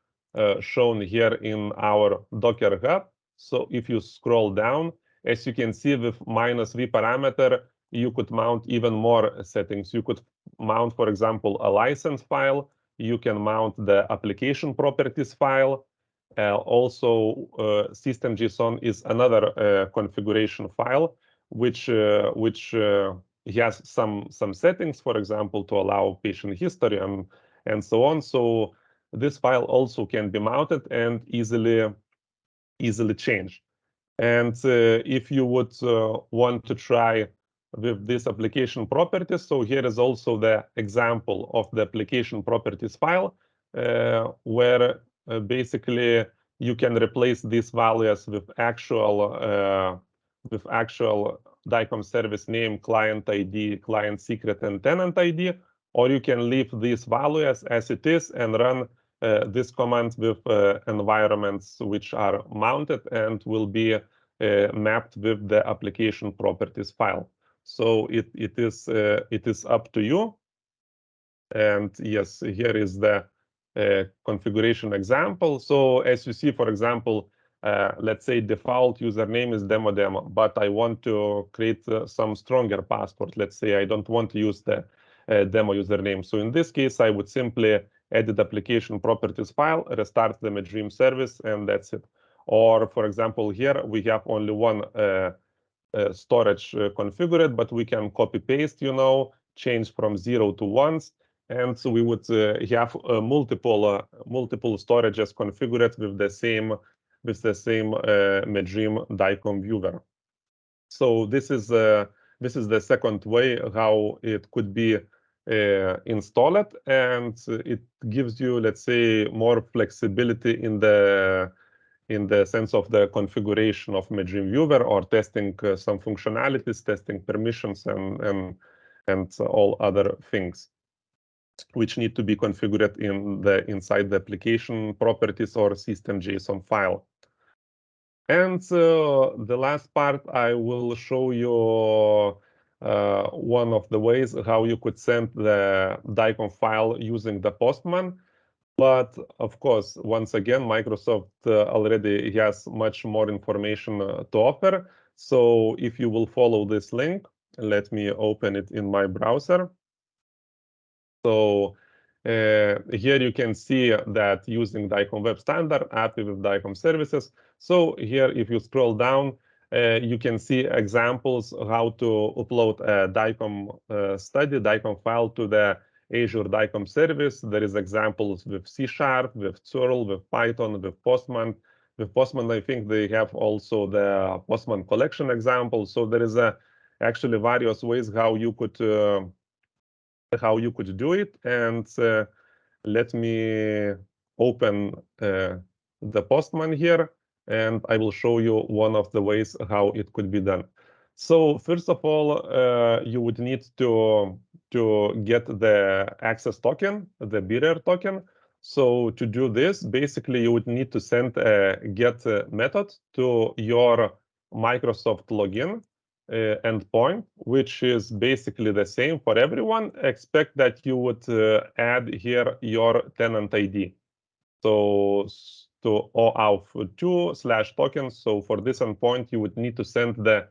shown here in our Docker Hub. So if you scroll down, as you can see, with -v parameter, you could mount even more settings. You could mount, for example, a license file. You can mount the application properties file. Also, system.json is another configuration file, which has some settings, for example, to allow patient history and so on. So this file also can be mounted and easily changed. And if you would want to try with this application properties, so here is also the example of the application properties file, where basically you can replace these values with actual DICOM service name, client ID, client secret, and tenant ID, or you can leave these values as it is and run this command with environments which are mounted and will be mapped with the application properties file. So it is up to you. And yes, here is the configuration example. So as you see, for example, let's say default username is demo, but I want to create some stronger password. Let's say I don't want to use the demo username. So in this case, I would simply edit application properties file, restart the MedDream service, and that's it. Or for example, here we have only one storage configured, but we can copy paste, change from 0 to 1s. And so we would have multiple storages configured with the same MedDream DICOM Viewer. So this is the second way how it could be installed, and it gives you, let's say, more flexibility in the sense of the configuration of MedDream Viewer, or testing some functionalities, testing permissions, and all other things which need to be configured inside the application properties or system.json file. And the last part, I will show you one of the ways how you could send the DICOM file using the Postman. But of course, once again, Microsoft already has much more information to offer. So if you will follow this link, let me open it in my browser. So here you can see that using DICOM Web Standard, API with DICOM Services. So here, if you scroll down, you can see examples how to upload a DICOM study, DICOM file to the Azure DICOM Service. There is examples with C#, with Curl, with Python, with Postman. With Postman, I think they have also the Postman collection example. So there is actually various ways how you could do it. And let me open the Postman here, and I will show you one of the ways how it could be done. So first of all, you would need to get the access token, the bearer token. So to do this, basically you would need to send a get method to your Microsoft login endpoint, which is basically the same for everyone, except that you would add here your tenant ID. So to OAuth2/token. So for this endpoint, you would need to send the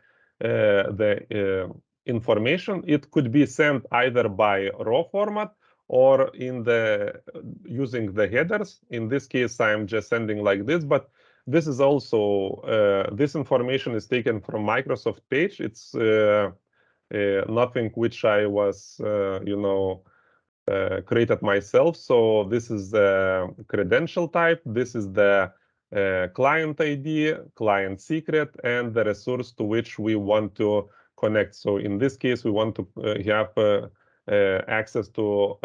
information. It could be sent either by raw format or using the headers. In this case, I'm just sending like this, but this is also this information is taken from Microsoft page. It's nothing which I was created myself. So this is the credential type. This is the client ID, client secret, and the resource to which we want to connect. So in this case, we want to have access to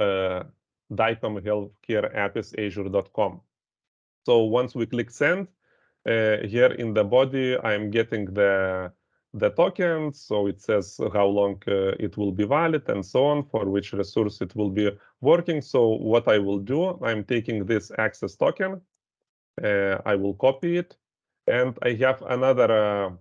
DICOM Healthcare Apps Azure.com. So once we click send, here in the body, I'm getting the token. So it says how long it will be valid and so on, for which resource it will be working. So what I will do, I'm taking this access token, I will copy it, and I have another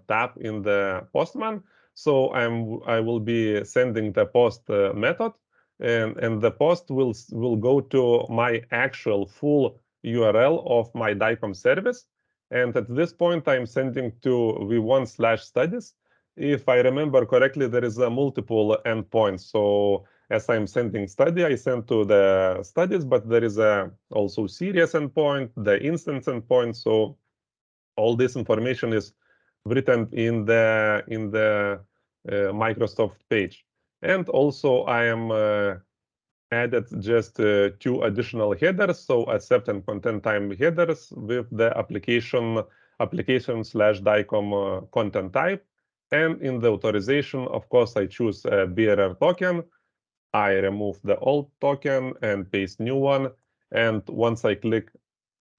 tab in the Postman. So I will be sending the post method, and the post will go to my actual full URL of my DICOM service. And at this point, I'm sending to v1/studies. If I remember correctly, there is a multiple endpoints. So as I'm sending study, I send to the studies, but there is also serious endpoint, the instance endpoint. So all this information is written in the Microsoft page. And also I am added just 2 additional headers, so accept and content time headers with the application/DICOM content type. And in the authorization, of course, I choose a bearer token. I remove the old token and paste new one. And once I click,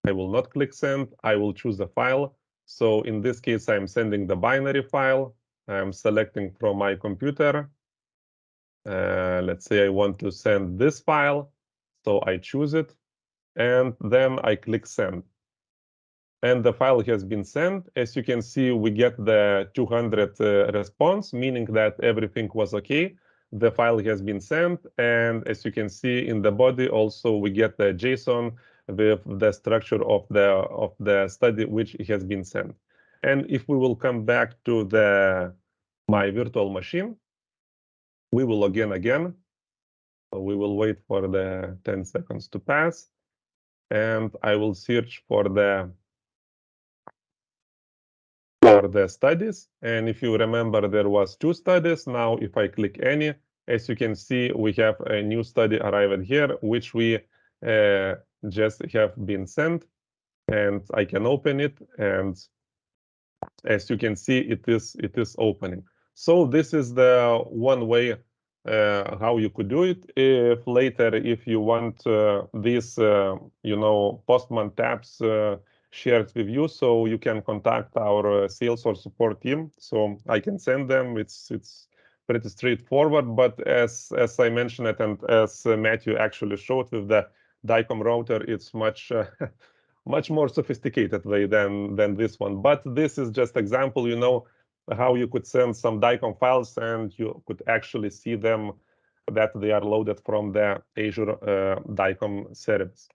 I will not click send, I will choose the file. So in this case, I'm sending the binary file. I'm selecting from my computer. Let's say I want to send this file. So I choose it, and then I click send. and the file has been sent. As you can see, we get the 200 response, meaning that everything was okay. The file has been sent, and as you can see in the body, also we get the JSON with the structure of the study which has been sent. And if we will come back to my virtual machine, we will log in again. So we will wait for the 10 seconds to pass, and I will search for the studies. And if you remember, there was 2 studies. Now, if I click any, as you can see, we have a new study arrived here, which we just have been sent, and I can open it. And as you can see, it is opening. So this is the one way how you could do it. If later, if you want these, Postman tabs shared with you, so you can contact our sales or support team. So I can send them. It's pretty straightforward. But as I mentioned it, and as Matthew actually showed with the DICOM router, it's much much more sophisticated way than this one. But this is just example, how you could send some DICOM files and you could actually see them that they are loaded from the Azure DICOM service.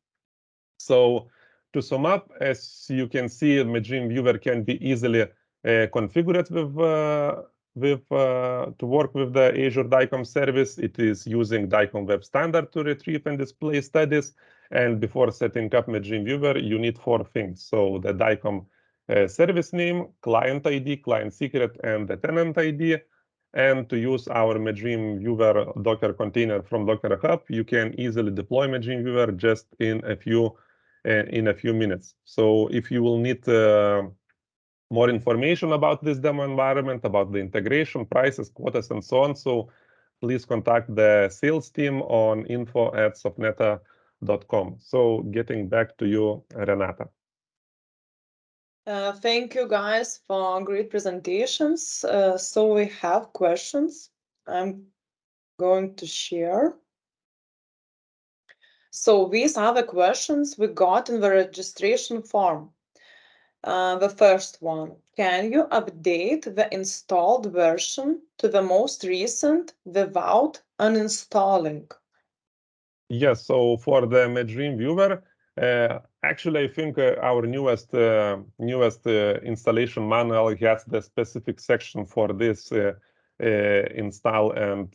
So to sum up, as you can see, MedDream Viewer can be easily configured to work with the Azure DICOM service. It is using DICOM Web Standard to retrieve and display studies. And before setting up MedDream Viewer, you need 4 things. So the DICOM service name, client ID, client secret, and the tenant ID. And to use our MedDream Viewer Docker container from Docker Hub, you can easily deploy MedDream Viewer just in a few minutes. So if you will need more information about this demo environment, about the integration, prices, quotas, and so on, so please contact the sales team on info@softneta.com. So getting back to you, Renata. Thank you guys for great presentations. So we have questions I'm going to share. So these are the questions we got in the registration form. The first one, can you update the installed version to the most recent without uninstalling? Yes, so for the MedDream Viewer, actually, I think our newest installation manual has the specific section for this install and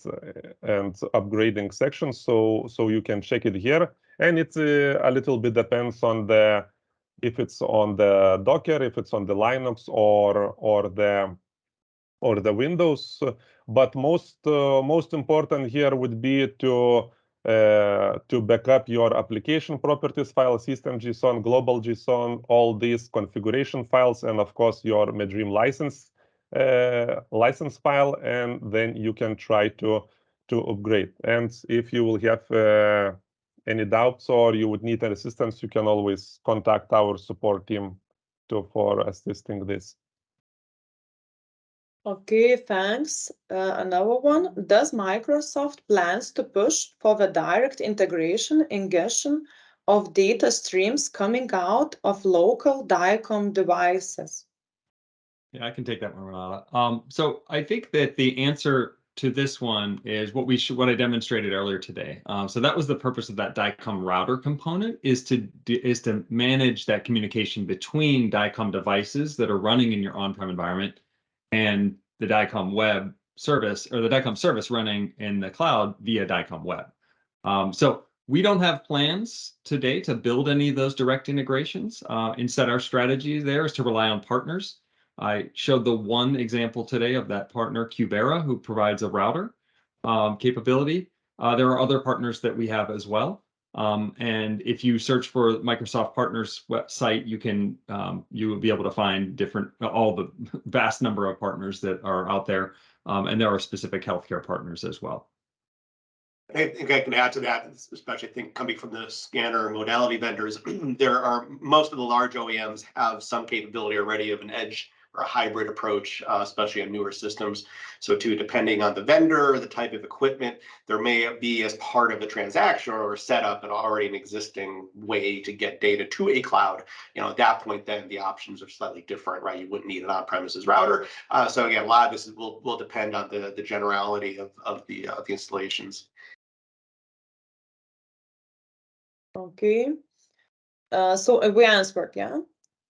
upgrading section. So you can check it here, and it's a little bit depends on if it's on the Docker, if it's on the Linux or the Windows. But most important here would be to back up your application properties file, system JSON, global JSON, all these configuration files, and of course your MedDream license file, and then you can try to upgrade. And if you will have any doubts or you would need assistance, you can always contact our support team for assisting this. Okay, thanks. Another one, does Microsoft plans to push for the direct integration ingestion of data streams coming out of local DICOM devices? Yeah, I can take that one, Renata. So I think that the answer to this one is what I demonstrated earlier today. So that was the purpose of that DICOM router component, is to manage that communication between DICOM devices that are running in your on-prem environment and the DICOM web service, or the DICOM service running in the cloud via DICOM web. So we don't have plans today to build any of those direct integrations. Instead, our strategy there is to rely on partners. I showed the one example today of that partner, Cubera, who provides a router capability. There are other partners that we have as well. And if you search for Microsoft Partners website, you will be able to find all the vast number of partners that are out there. And there are specific healthcare partners as well. I think I can add to that, especially I think coming from the scanner modality vendors, most of the large OEMs have some capability already of an edge or a hybrid approach, especially on newer systems. So too, depending on the vendor, the type of equipment, there may be as part of the transaction or setup and already an existing way to get data to a cloud. At that point, then the options are slightly different, right? You wouldn't need an on-premises router. So again, a lot of this will depend on the generality of the installations. Okay. So we answered, yeah?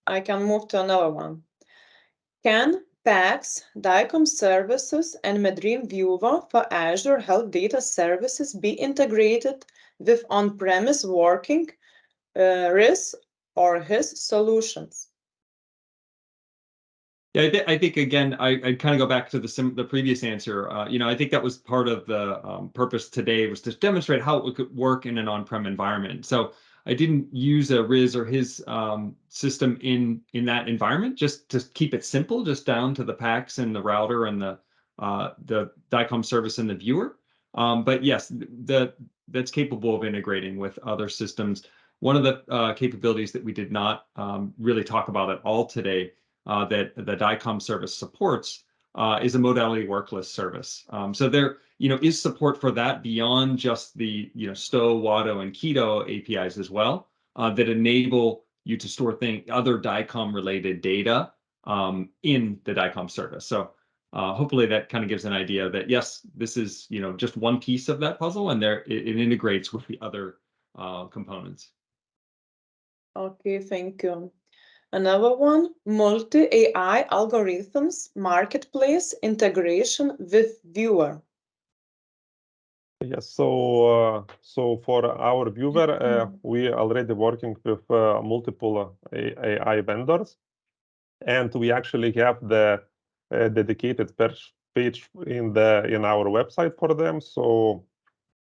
I can move to another one. Can PACS, DICOM Services, and MedDream Viewer for Azure Health Data Services be integrated with on-premise working RIS or HIS solutions? Yeah, I think again, I kind of go back to the previous answer. I think that was part of the purpose today, was to demonstrate how it could work in an on-prem environment. So I didn't use a RIS or HIS system in that environment, just to keep it simple, just down to the PACS and the router and the DICOM service and the viewer. But yes, that's capable of integrating with other systems. One of the capabilities that we did not really talk about at all today, that the DICOM service supports, is a modality worklist service. So there, is support for that beyond just the, STO, WADO, and Keto APIs as well, that enable you to store other DICOM related data in the DICOM service. So hopefully that kind of gives an idea that yes, this is, just one piece of that puzzle, and it integrates with the other components. Okay, thank you. Another one, multi-AI algorithms marketplace integration with viewer. Yes, so for our viewer, we are already working with multiple AI vendors, and we actually have the dedicated page in our website for them. So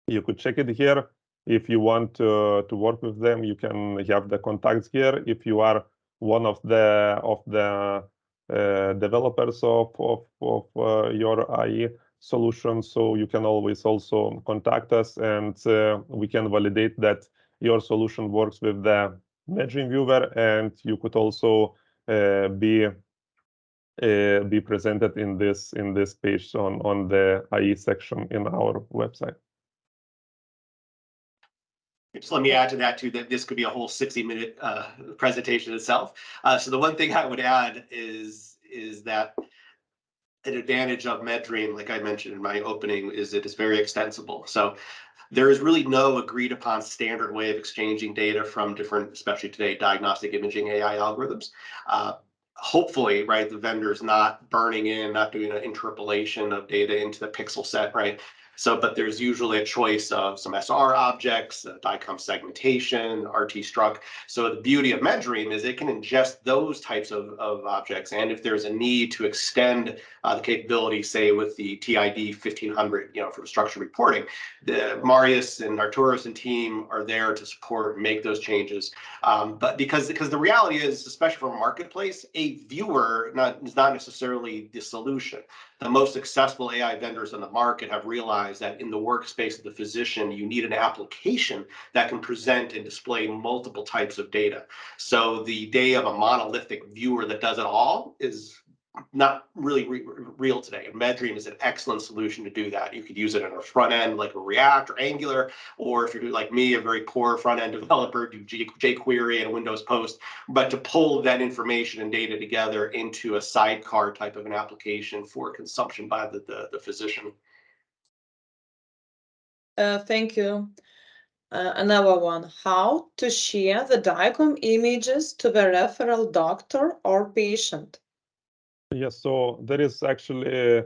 you could check it here. If you want to work with them, you can have the contacts here. If you are one of the developers of your AI solution, so you can always also contact us, and we can validate that your solution works with the MedDream Viewer, and you could also be presented in this page on the AI section in our website. Just let me add to that too, that this could be a whole 60-minute presentation itself. So the one thing I would add is that an advantage of MedDream, like I mentioned in my opening, is it is very extensible. So there is really no agreed upon standard way of exchanging data from different, especially today, diagnostic imaging AI algorithms. Hopefully, right, the vendor's not burning in, not doing an interpolation of data into the pixel set, right? So, but there's usually a choice of some SR objects, DICOM segmentation, RT struct. So the beauty of MedDream is it can ingest those types of objects. And if there's a need to extend the capability, say with the TID 1500, for structured reporting, the Marius and Artūras and team are there to support and make those changes. But because the reality is, especially for a marketplace, a viewer is not necessarily the solution. The most successful AI vendors on the market have realized that in the workspace of the physician, you need an application that can present and display multiple types of data. So the day of a monolithic viewer that does it all is not really real today. And MedDream is an excellent solution to do that. You could use it on a front end like a React or Angular, or if you're like me, a very poor front end developer, do jQuery and Windows Post, but to pull that information and data together into a sidecar type of an application for consumption by the physician. Thank you. Another one, how to share the DICOM images to the referral doctor or patient? Yes, so there is actually,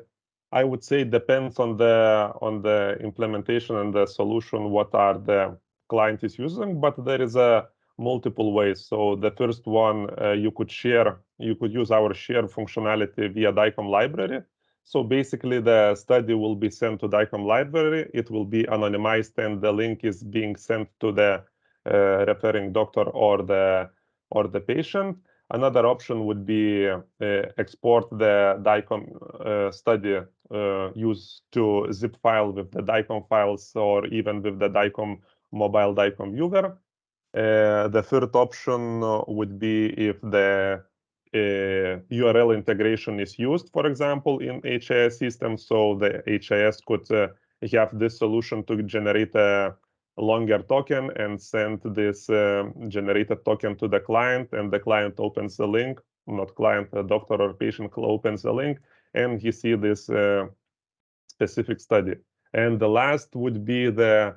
I would say, depends on the implementation and the solution, what are the client is using, but there is multiple ways. So the first one, you could use our share functionality via DICOM library. So basically the study will be sent to DICOM library, it will be anonymized, and the link is being sent to the referring doctor or the patient. Another option would be export the DICOM study used to zip file with the DICOM files, or even with the DICOM mobile DICOM viewer. The third option would be if the URL integration is used, for example, in HIS systems. So the HIS could have this solution to generate a longer token and send this generated token to the client, and the client opens the link, not client, a doctor or patient opens the link, and he see this specific study. And the last would be the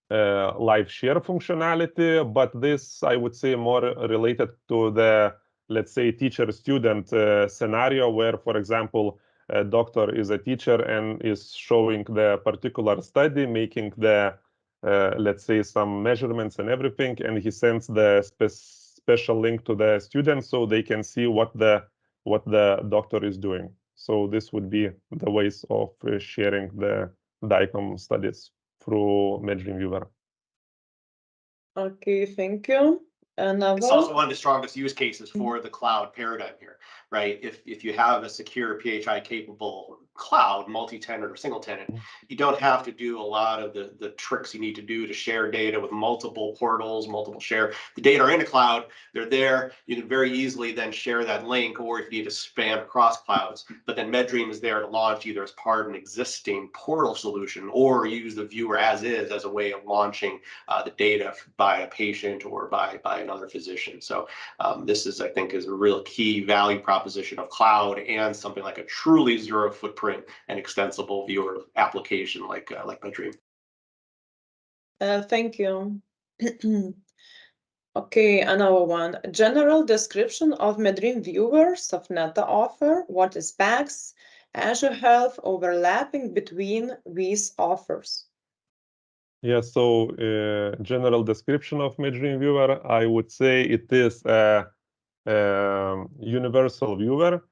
live share functionality, but this, I would say, more related to the, let's say, teacher-student scenario where, for example, a doctor is a teacher and is showing the particular study, making the, let's say, some measurements and everything, and he sends the special link to the students so they can see what the doctor is doing. So this would be the ways of sharing the DICOM studies through MedDream Viewer. Okay, thank you. It's also one of the strongest use cases for the cloud paradigm here, right? If you have a secure PHI capable cloud, multi-tenant or single tenant, you don't have to do a lot of the tricks you need to do to share data with multiple portals, multiple share. The data are in the cloud, they're there. You can very easily then share that link, or if you need to span across clouds. But then MedDream is there to launch either as part of an existing portal solution or use the viewer as is as a way of launching the data by a patient or by another physician. So this is, I think, is a real key value proposition of cloud and something like a truly zero footprint and extensible viewer application like MedDream. Thank you. Okay, another one. General description of MedDream Viewer, Softneta offer. What is PACS, Azure Health, overlapping between these offers? Yeah, so general description of MedDream Viewer, I would say it is a universal viewer,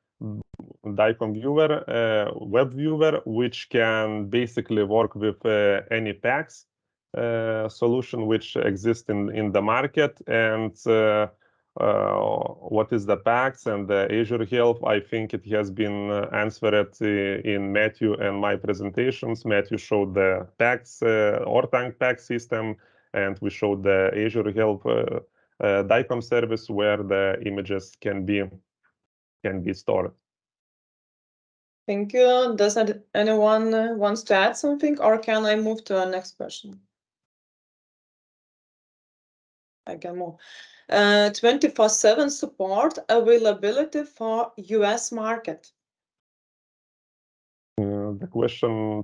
DICOM viewer, web viewer, which can basically work with any PACS solution which exists in the market. And what is the PACS and the Azure Health? I think it has been answered in Matthew and my presentations. Matthew showed the PACS, Orthanc PACS system, and we showed the Azure Health DICOM service where the images can be stored. Thank you. Does anyone wants to add something, or can I move to the next question? I can move. 24/7 support availability for US market. The question,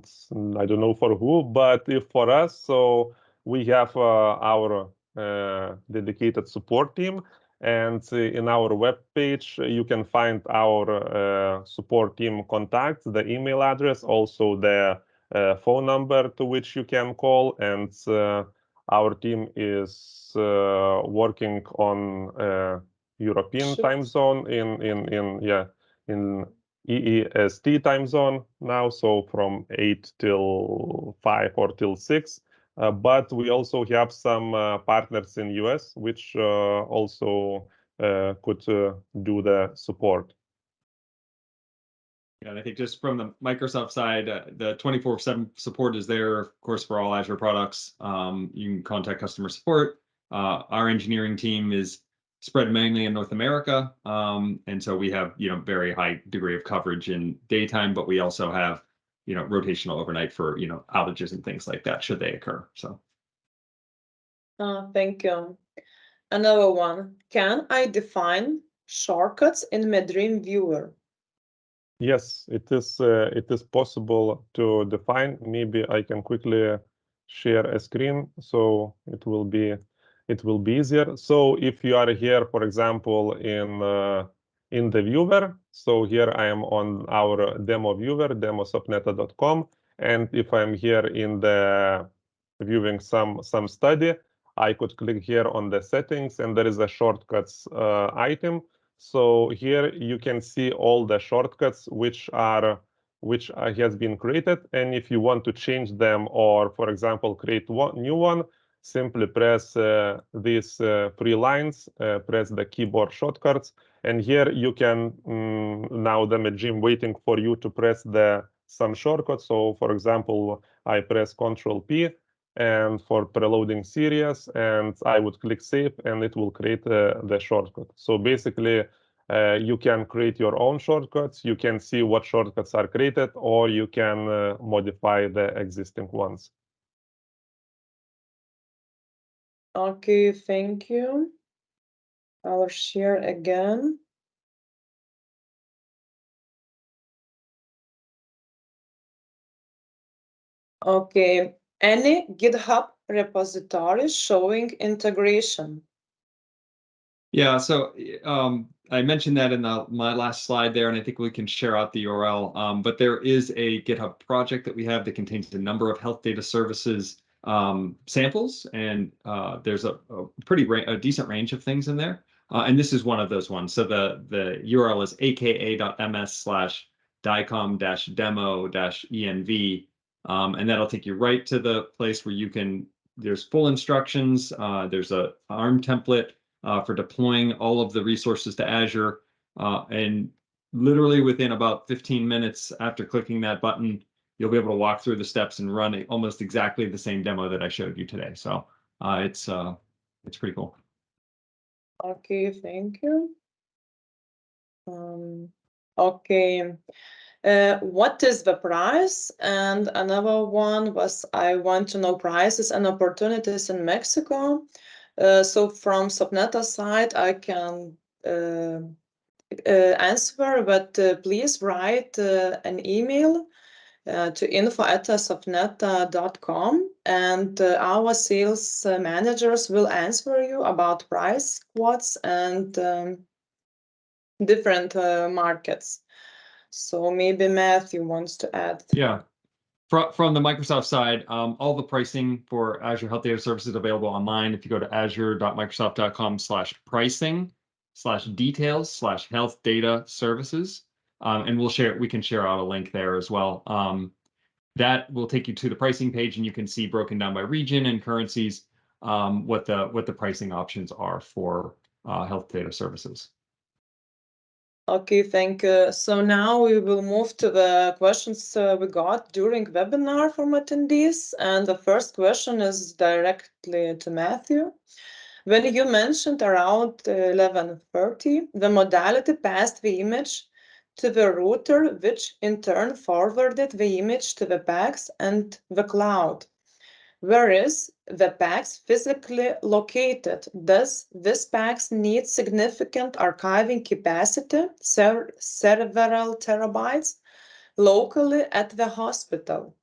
I don't know for who, but if for us, so we have our dedicated support team, and in our web page you can find our support team contacts, the email address, also the phone number to which you can call, and our team is working on European time zone in EEST time zone now, so from 8 till 5 or till 6. But we also have some partners in US which also could do the support. Yeah, and I think just from the Microsoft side, the 24/7 support is there, of course, for all Azure products. You can contact customer support. Our engineering team is spread mainly in North America, and so we have very high degree of coverage in daytime, but we also have rotational overnight for outages and things like that should they occur. So thank you. Another one. Can I define shortcuts in MedDream Viewer? Yes, it is possible to define. Maybe I can quickly share a screen so it will be easier. So if you are here, for example, in the viewer, so here I am on our demo viewer, demosoftneta.com, and if I'm here in the viewing some study, I could click here on the settings, and there is a shortcuts item. So here you can see all the shortcuts which has been created, and if you want to change them or, for example, create new one, simply press these 3 lines, press the keyboard shortcuts, and here you can now the MedDream waiting for you to press some shortcuts. So, for example, I press Ctrl+P and for preloading series, and I would click save, and it will create the shortcut. So basically, You can create your own shortcuts. You can see what shortcuts are created, or you can modify the existing ones. Okay, thank you. I'll share again. Okay, any GitHub repository showing integration? Yeah, so I mentioned that in my last slide there, and I think we can share out the URL. But there is a GitHub project that we have that contains a number of health data services samples, and there's a decent range of things in there. And this is one of those ones. So the URL is aka.ms/dicom-demo-env, and that'll take you right to the place where you can. There's full instructions. There's a ARM template for deploying all of the resources to Azure. And literally within about 15 minutes after clicking that button, you'll be able to walk through the steps and run almost exactly the same demo that I showed you today. So it's pretty cool. Okay, thank you. Okay. What is the price? And another one was, I want to know prices and opportunities in Mexico. So from Softneta side, I can answer, but please write an email to info@softneta.com, and our sales managers will answer you about price quotes and different markets. So maybe Matthew wants to add. Yeah. From the Microsoft side, all the pricing for Azure Health Data Service is available online. If you go to azure.microsoft.com/pricing/details/health data services, and we can share out a link there as well. That will take you to the pricing page, and you can see broken down by region and currencies what the pricing options are for health data services. Okay, thank you. So now we will move to the questions we got during webinar from attendees. And the first question is directly to Matthew. When you mentioned around 11:30, the modality passed the image to the router, which in turn forwarded the image to the PACS and the cloud. Where is the PACS physically located? Does this PACS need significant archiving capacity, several terabytes, locally at the hospital?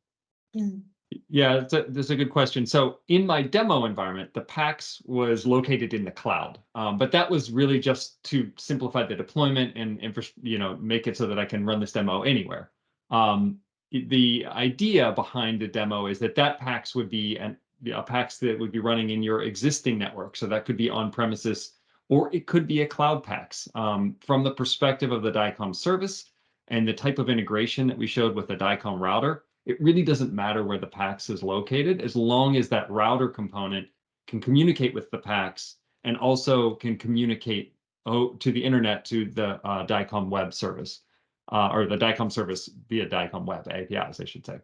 Yeah, that's a good question. So in my demo environment, the PACS was located in the cloud, but that was really just to simplify the deployment and make it so that I can run this demo anywhere. The idea behind the demo is that PACS would be a PACS that would be running in your existing network. So that could be on premises, or it could be a cloud PACS. From the perspective of the DICOM service and the type of integration that we showed with the DICOM router, it really doesn't matter where the PACS is located, as long as that router component can communicate with the PACS and also can communicate to the internet, to the DICOM web service, or the DICOM service via DICOM web APIs, I should say.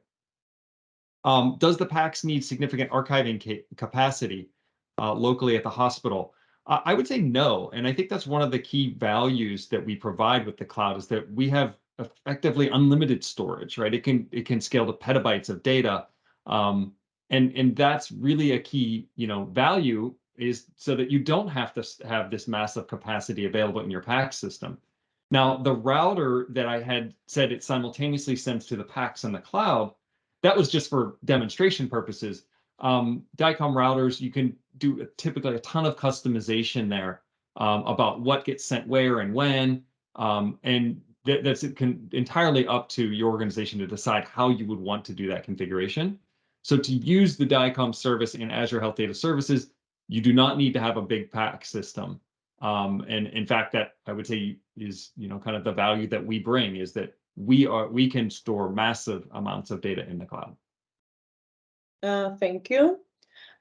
Does the PACS need significant archiving capacity locally at the hospital? I would say no, and I think that's one of the key values that we provide with the cloud, is that we have effectively unlimited storage, right? It can scale to petabytes of data, and that's really a key, value, is so that you don't have to have this massive capacity available in your PACS system. Now, the router that I had said it simultaneously sends to the PACS and the cloud, that was just for demonstration purposes. DICOM routers, you can do typically a ton of customization there about what gets sent where and when, and that's entirely up to your organization to decide how you would want to do that configuration. So to use the DICOM service in Azure Health Data Services, you do not need to have a big PACS system. And in fact, that I would say is kind of the value that we bring, is that we can store massive amounts of data in the cloud. Thank you.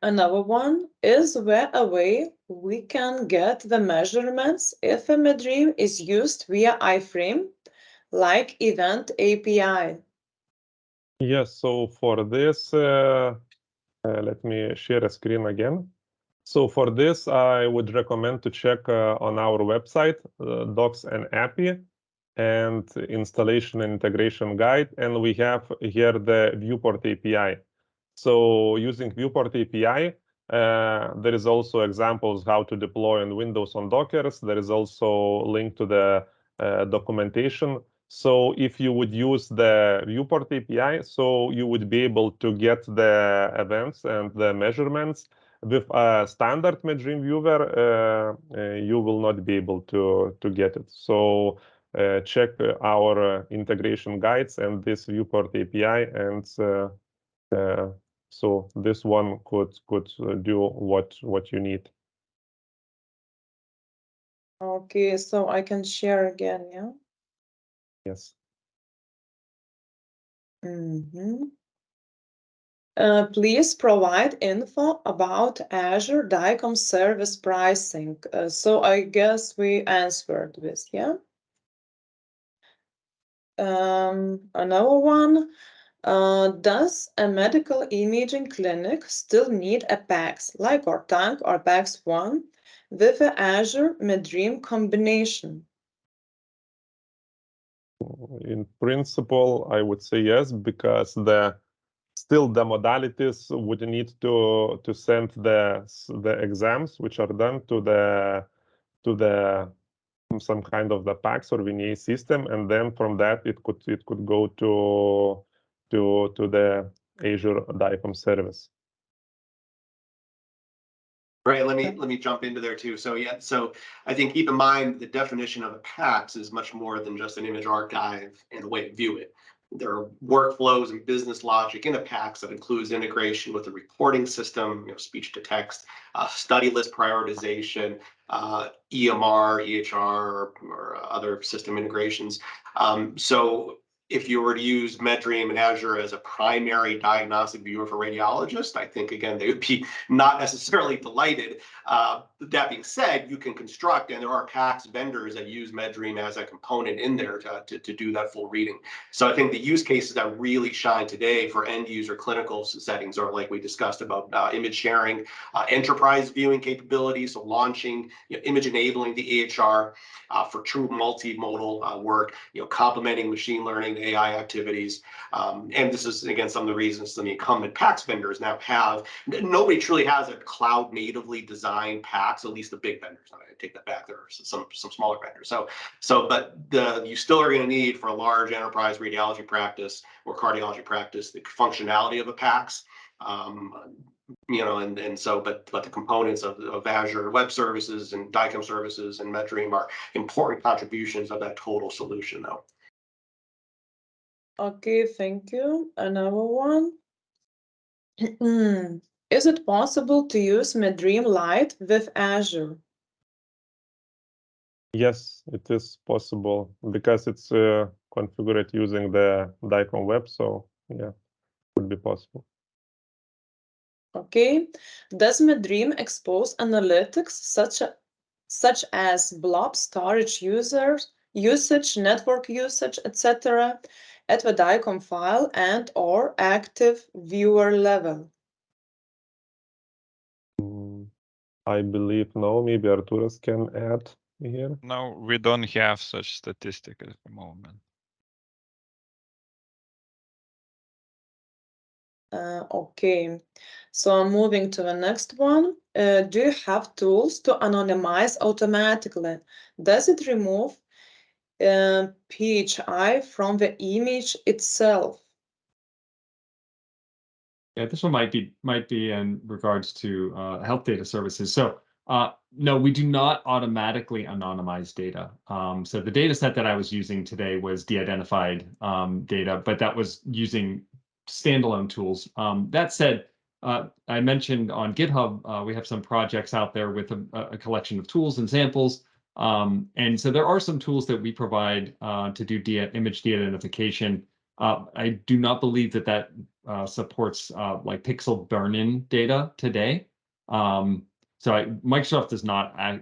Another one is, there a way we can get the measurements if a MedDream is used via iframe, like Event API? Yes, so for this, let me share a screen again. So for this, I would recommend to check on our website, Docs and API, and installation and integration guide. And we have here the Viewport API. So using Viewport API, there is also examples how to deploy on Windows on Dockers. There is also link to the documentation. So if you would use the Viewport API, so you would be able to get the events and the measurements. With a standard MedDream Viewer, you will not be able to get it. So check our integration guides and this Viewport API, and so this one could do what you need. Okay, so I can share again, yeah? Yes. Please provide info about Azure DICOM Service pricing. So I guess we answered this, yeah? Another one. Does a medical imaging clinic still need a PACS like Orthanc or PACS 1 with an Azure MedDream combination? In principle, I would say yes, because still the modalities would need to send the exams which are done to the some kind of the PACS or VNA system, and then from that it could go to the Azure DICOM service. Right, let me jump into there too. So yeah, so I think keep in mind the definition of a PACS is much more than just an image archive and a way to view it. There are workflows and business logic in a PACS that includes integration with the reporting system, speech to text, study list prioritization, EMR, EHR, or other system integrations. So if you were to use MedDream and Azure as a primary diagnostic viewer for radiologists, I think, again, they would be not necessarily delighted. That being said, you can construct, and there are PACS vendors that use MedDream as a component in there to do that full reading. So I think the use cases that really shine today for end user clinical settings are like we discussed about image sharing, enterprise viewing capabilities, so launching, image enabling the EHR for true multimodal work, complementing machine learning, AI activities. And this is, again, some of the reasons some of the incumbent PACS vendors now have. Nobody truly has a cloud natively designed PACS, at least the big vendors. I take that back. There are some smaller vendors. But you still are going to need for a large enterprise radiology practice or cardiology practice the functionality of a PACS. But the components of Azure Web Services and DICOM Services and MedDream are important contributions of that total solution, though. Okay, thank you. Another one. Is it possible to use MedDream Lite with Azure? Yes, it is possible because it's configured using the DICOM web. So yeah, it would be possible. Okay. Does MedDream expose analytics such as blob storage usage, network usage, etc. at the DICOM file and or active viewer level? I believe no. Maybe Artūras can add here. No, we don't have such statistic at the moment. Okay, so I'm moving to the next one. Do you have tools to anonymize automatically? Does it remove PHI from the image itself? Yeah, this one might be in regards to health data services. So no, we do not automatically anonymize data. So the data set that I was using today was de-identified data, but that was using standalone tools. That said, I mentioned on GitHub, we have some projects out there with a collection of tools and samples. And so there are some tools that we provide to do image de-identification. I do not believe that supports like pixel burn-in data today. So Microsoft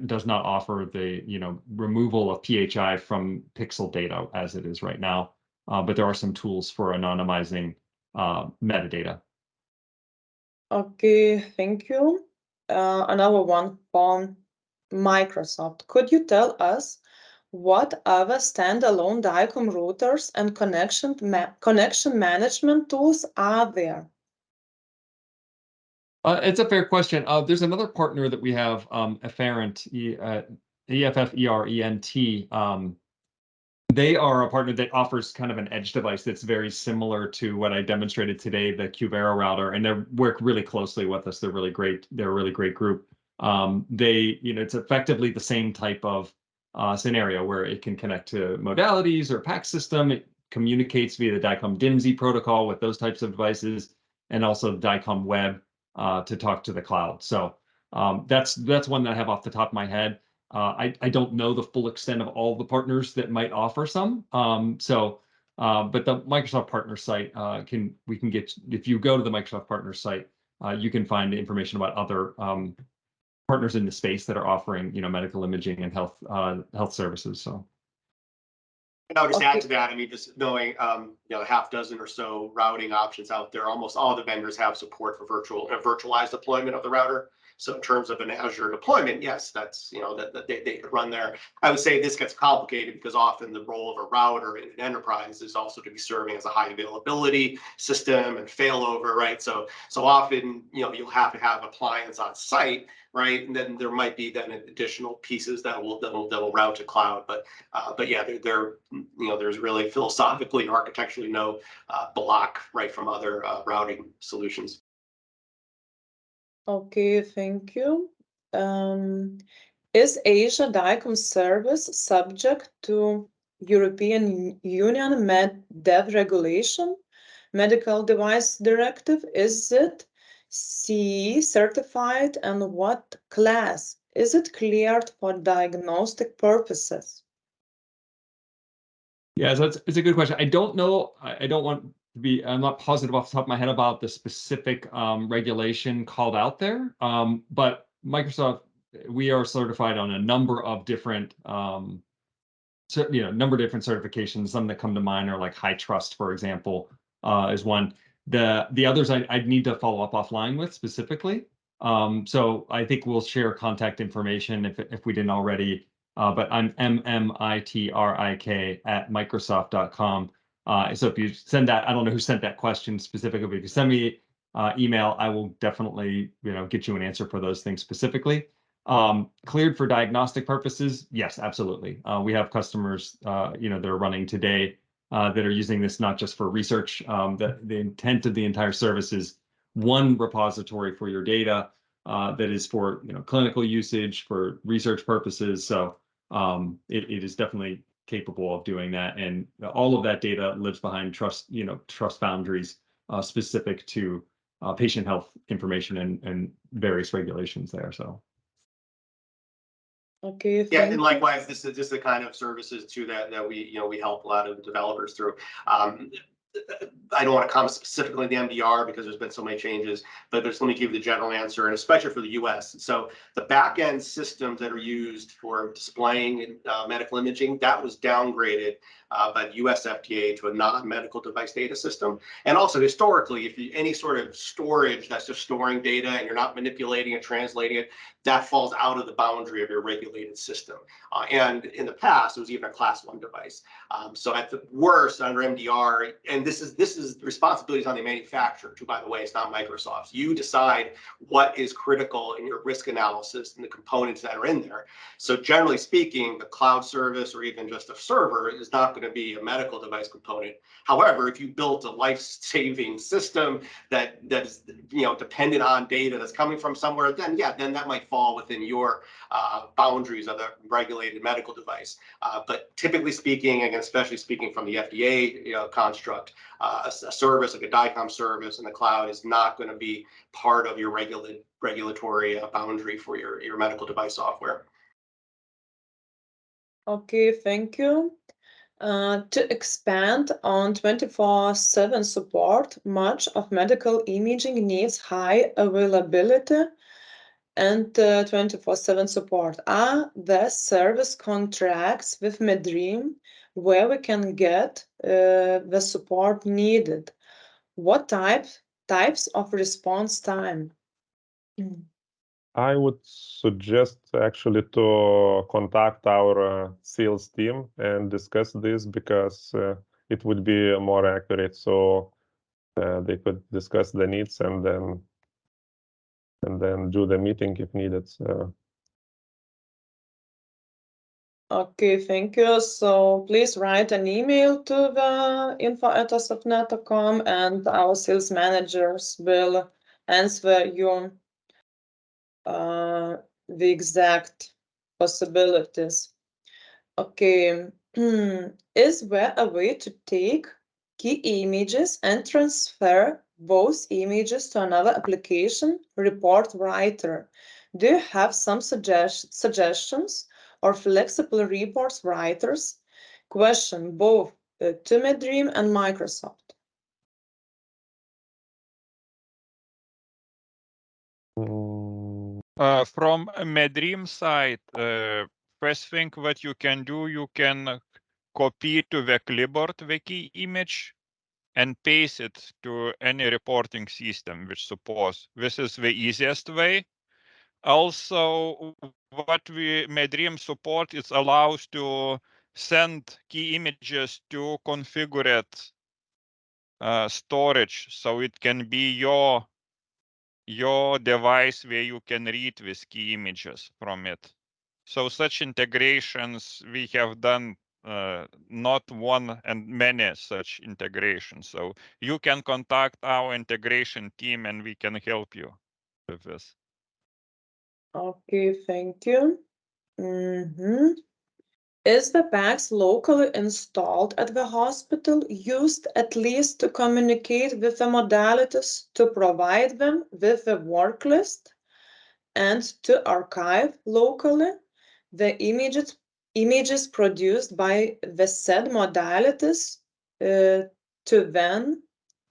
does not offer the removal of PHI from pixel data as it is right now. But there are some tools for anonymizing metadata. Okay, thank you. another one from Microsoft. Could you tell us what other standalone DICOM routers and connection management tools are there? It's a fair question. There's another partner that we have, Efferent, EFFERENT. They are a partner that offers kind of an edge device that's very similar to what I demonstrated today, the Cubera router, and they work really closely with us. They're really great. They're a really great group. It's effectively the same type of scenario where it can connect to modalities or PAC system. It communicates via the DICOM DIMSI protocol with those types of devices, and also DICOM web to talk to the cloud. So that's one that I have off the top of my head. I don't know the full extent of all the partners that might offer some. But the Microsoft partner site we can get, if you go to the Microsoft partner site, you can find information about other partners in the space that are offering, medical imaging and health services. So. And I'll just add to that. I mean, just knowing, a half dozen or so routing options out there. Almost all the vendors have support for virtualized deployment of the router. So in terms of an Azure deployment, yes, that's, that they could run there. I would say this gets complicated because often the role of a router in an enterprise is also to be serving as a high availability system and failover, right? So often, you'll have to have appliance on site, right? And then there might be then additional pieces that will route to cloud. But yeah, there's really philosophically, architecturally no block, right, from other routing solutions. Okay, thank you. Is Azure DICOM Service subject to European Union MedDev regulation, Medical Device Directive? Is it CE certified, and what class? Is it cleared for diagnostic purposes? Yeah, so it's a good question. I don't know. I don't want to be, I'm not positive off the top of my head about the specific regulation called out there. But Microsoft, we are certified on a number of different, certifications. Some that come to mind are like High Trust, for example, is one. The others I'd need to follow up offline with specifically. So I think we'll share contact information if we didn't already. But I'm MMITRIK@microsoft.com. So if you send that, I don't know who sent that question specifically, but if you send me email, I will definitely get you an answer for those things specifically. Cleared for diagnostic purposes, yes, absolutely. We have customers that are running today that are using this not just for research. The intent of the entire service is one repository for your data that is for clinical usage, for research purposes. So it is definitely capable of doing that, and all of that data lives behind trust boundaries specific to patient health information and various regulations there. So. Okay. Yeah, and likewise, this is just the kind of services too that we help a lot of developers through. I don't want to comment specifically on the MDR because there's been so many changes, but just let me give you the general answer, and especially for the US. So the back-end systems that are used for displaying medical imaging, that was downgraded by the US FDA to a non-medical device data system. And also historically, if any sort of storage that's just storing data and you're not manipulating it, translating it, that falls out of the boundary of your regulated system. And in the past, it was even a class 1 device. So at the worst, under MDR, and this is responsibilities on the manufacturer too, by the way, it's not Microsoft's. You decide what is critical in your risk analysis and the components that are in there. So generally speaking, the cloud service or even just a server is not going to be a medical device component. However, if you built a life-saving system that is dependent on data that's coming from somewhere, then that might fall within your boundaries of the regulated medical device. But typically speaking, and especially speaking from the FDA construct, a service like a DICOM service in the cloud is not going to be part of your regulatory boundary for your medical device software. Okay, thank you. To expand on 24/7 support, much of medical imaging needs high availability and 24/7 support. Are there service contracts with MedDream where we can get the support needed? What types of response time? I would suggest actually to contact our sales team and discuss this, because it would be more accurate. So they could discuss the needs and then do the meeting if needed. Okay, thank you. So please write an email to the info@softneta.com, and our sales managers will answer you the exact possibilities. Okay, is there a way to take key images and transfer those images to another application report writer? Do you have some suggestions or flexible reports writers? Question both to MedDream and Microsoft. From MedDream side, first thing what you can do, you can copy to the clipboard the key image and paste it to any reporting system which supports. This is the easiest way. Also, what MedDream support, it allows to send key images to configured storage, so it can be your device where you can read these key images from it. So such integrations we have done, not one and many such integrations. So you can contact our integration team and we can help you with this. Okay, thank you. Is the PACS locally installed at the hospital used at least to communicate with the modalities, to provide them with the work list, and to archive locally the images produced by the said modalities, to then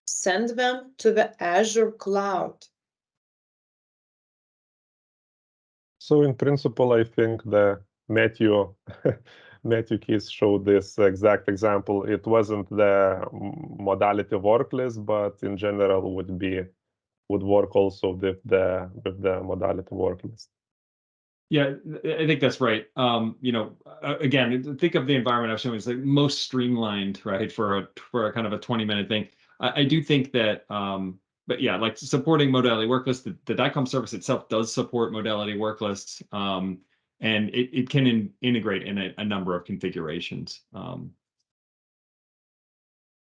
send them to the Azure cloud? So in principle, I think the Matthew case showed this exact example. It wasn't the modality work list, but in general would work also with the modality work list. Yeah, I think that's right. Again, think of the environment I was showing as like most streamlined, right, for a kind of a 20-minute thing. I do think that, but yeah, like supporting modality work lists, the DICOM service itself does support modality work lists, and it can integrate in a number of configurations.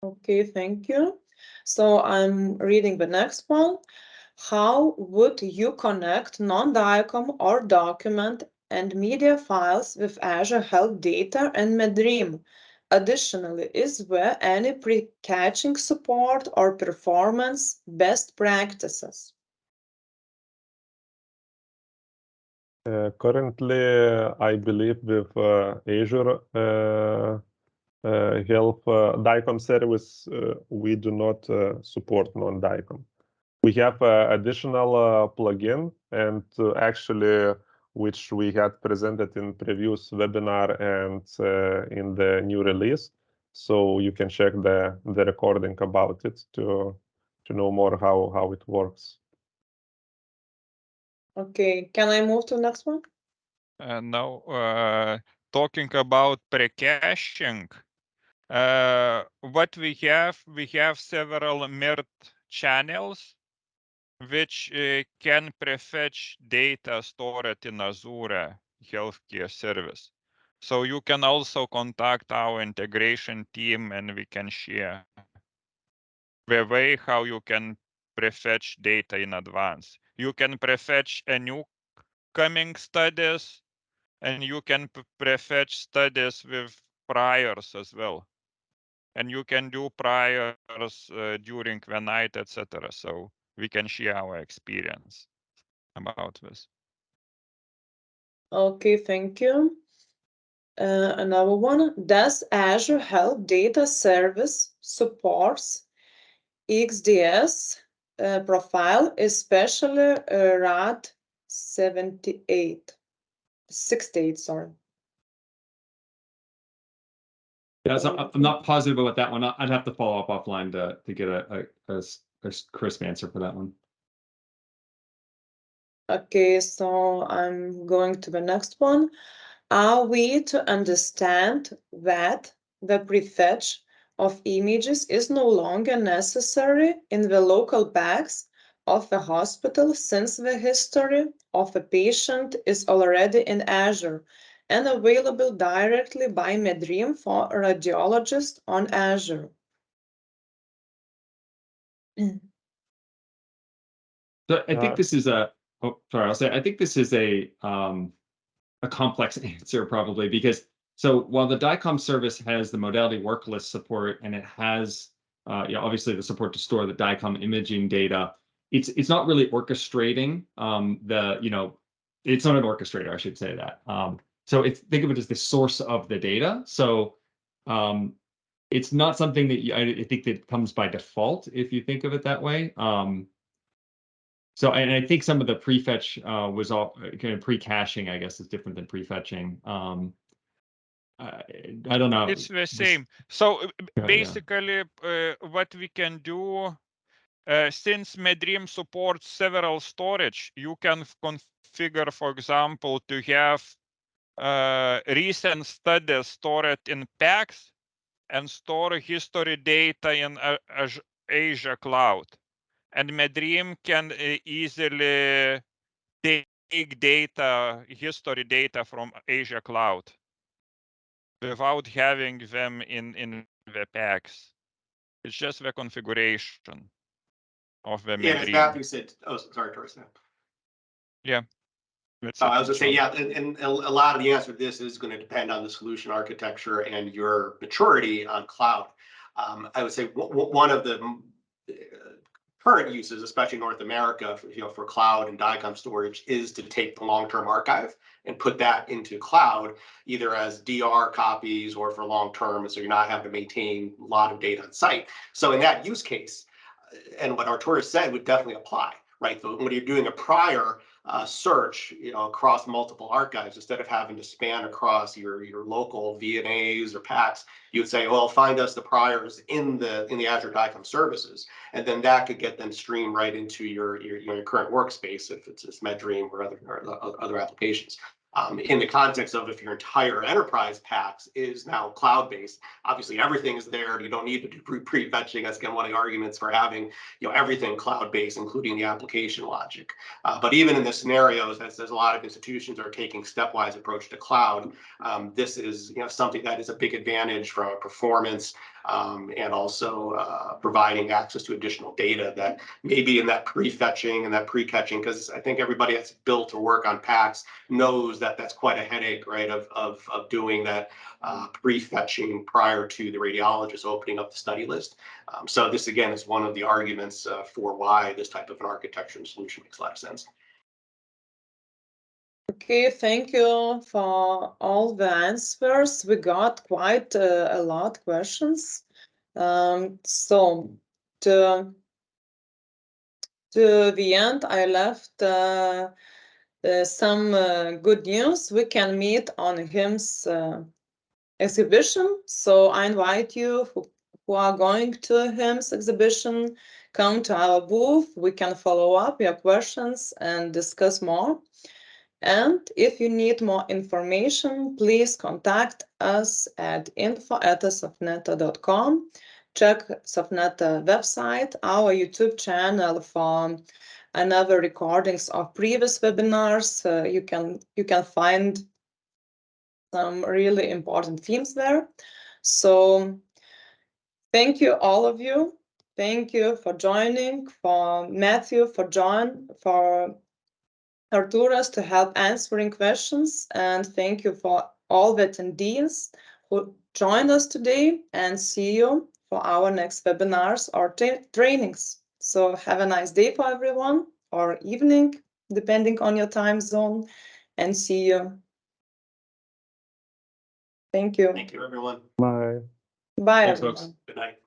Okay, thank you. So I'm reading the next one. How would you connect non-DICOM or document and media files with Azure Health Data and MedDream? Additionally, is there any pre-caching support or performance best practices? Currently, I believe with Azure Health DICOM service, we do not support non-DICOM. We have additional plugin, and actually, which we had presented in previous webinar and in the new release. So you can check the recording about it to know more how it works. Okay, can I move to the next one? Now, talking about pre-caching, what we have several mirrored channels which can prefetch data stored in Azure Healthcare Service. So you can also contact our integration team and we can share the way how you can prefetch data in advance. You can prefetch a new coming studies, and you can prefetch studies with priors as well. And you can do priors during the night, etc. So we can share our experience about this. Okay, thank you. Another one, does Azure Health Data Service supports XDS profile, especially RAD 68, sorry. Yeah, so I'm not positive about that one. I'd have to follow up offline to get a crisp answer for that one. Okay, so I'm going to the next one. Are we to understand that the prefetch of images is no longer necessary in the local bags of the hospital since the history of a patient is already in Azure and available directly by MedDream for radiologists on Azure? So I think this is a, oh, sorry, I'll say, I think this is a complex answer probably because, so while the DICOM service has the modality work list support and it has, obviously the support to store the DICOM imaging data, it's not really orchestrating it's not an orchestrator, I should say that. So think of it as the source of the data. So it's not something that I think that comes by default if you think of it that way. So, and I think some of the prefetch was all kind of pre-caching, I guess, is different than prefetching. I don't know. It's the same. So Yeah. basically, what we can do, since MedDream supports several storage, you can configure, for example, to have recent studies stored in packs and store history data in Azure Cloud. And MedDream can easily take data, history data from Azure Cloud without having them in the packs. It's just the configuration of the Yeah, as MedDream. Matthew said, oh, sorry, Artūras. Yeah. That's I was gonna say, yeah, and a lot of the answer to this is going to depend on the solution architecture and your maturity on cloud. I would say one of the current uses, especially North America, for cloud and DICOM storage, is to take the long-term archive and put that into cloud, either as DR copies or for long-term, so you're not having to maintain a lot of data on site. So in that use case, and what Artūras said would definitely apply, right? So when you're doing a prior search, across multiple archives, instead of having to span across your local VNAs or packs, you would say, well, find us the priors in the Azure DICOM services, and then that could get them streamed right into your current workspace if it's MedDream or other applications. In the context of if your entire enterprise packs is now cloud-based, obviously everything is there. You don't need to do pre-fetching. That's again one of the arguments for having everything cloud-based, including the application logic. But even in the scenarios, as a lot of institutions are taking stepwise approach to cloud, this is something that is a big advantage from a performance and also providing access to additional data that maybe in that pre-fetching and that pre-catching, because I think everybody that's built or work on packs knows that that's quite a headache, right, of doing that pre-fetching prior to the radiologist opening up the study list. So this, again, is one of the arguments for why this type of an architecture and solution makes a lot of sense. Okay, thank you for all the answers. We got quite a lot of questions. So to the end, I left some good news. We can meet on HIMSS exhibition. So I invite you who are going to HIMSS exhibition, come to our booth. We can follow up your questions and discuss more. And if you need more information, please contact us at info@softneta.com. Check Softneta website, our YouTube channel for another recordings of previous webinars. You can find some really important themes there. So thank you, all of you. Thank you for joining, for Matthew, for John, for Artūras to help answering questions, and thank you for all the attendees who joined us today, and see you for our next webinars or trainings. So have a nice day for everyone, or evening, depending on your time zone, and see you. Thank you. Thank you, everyone. Bye. Bye, Thanks, everyone. folks. Good night.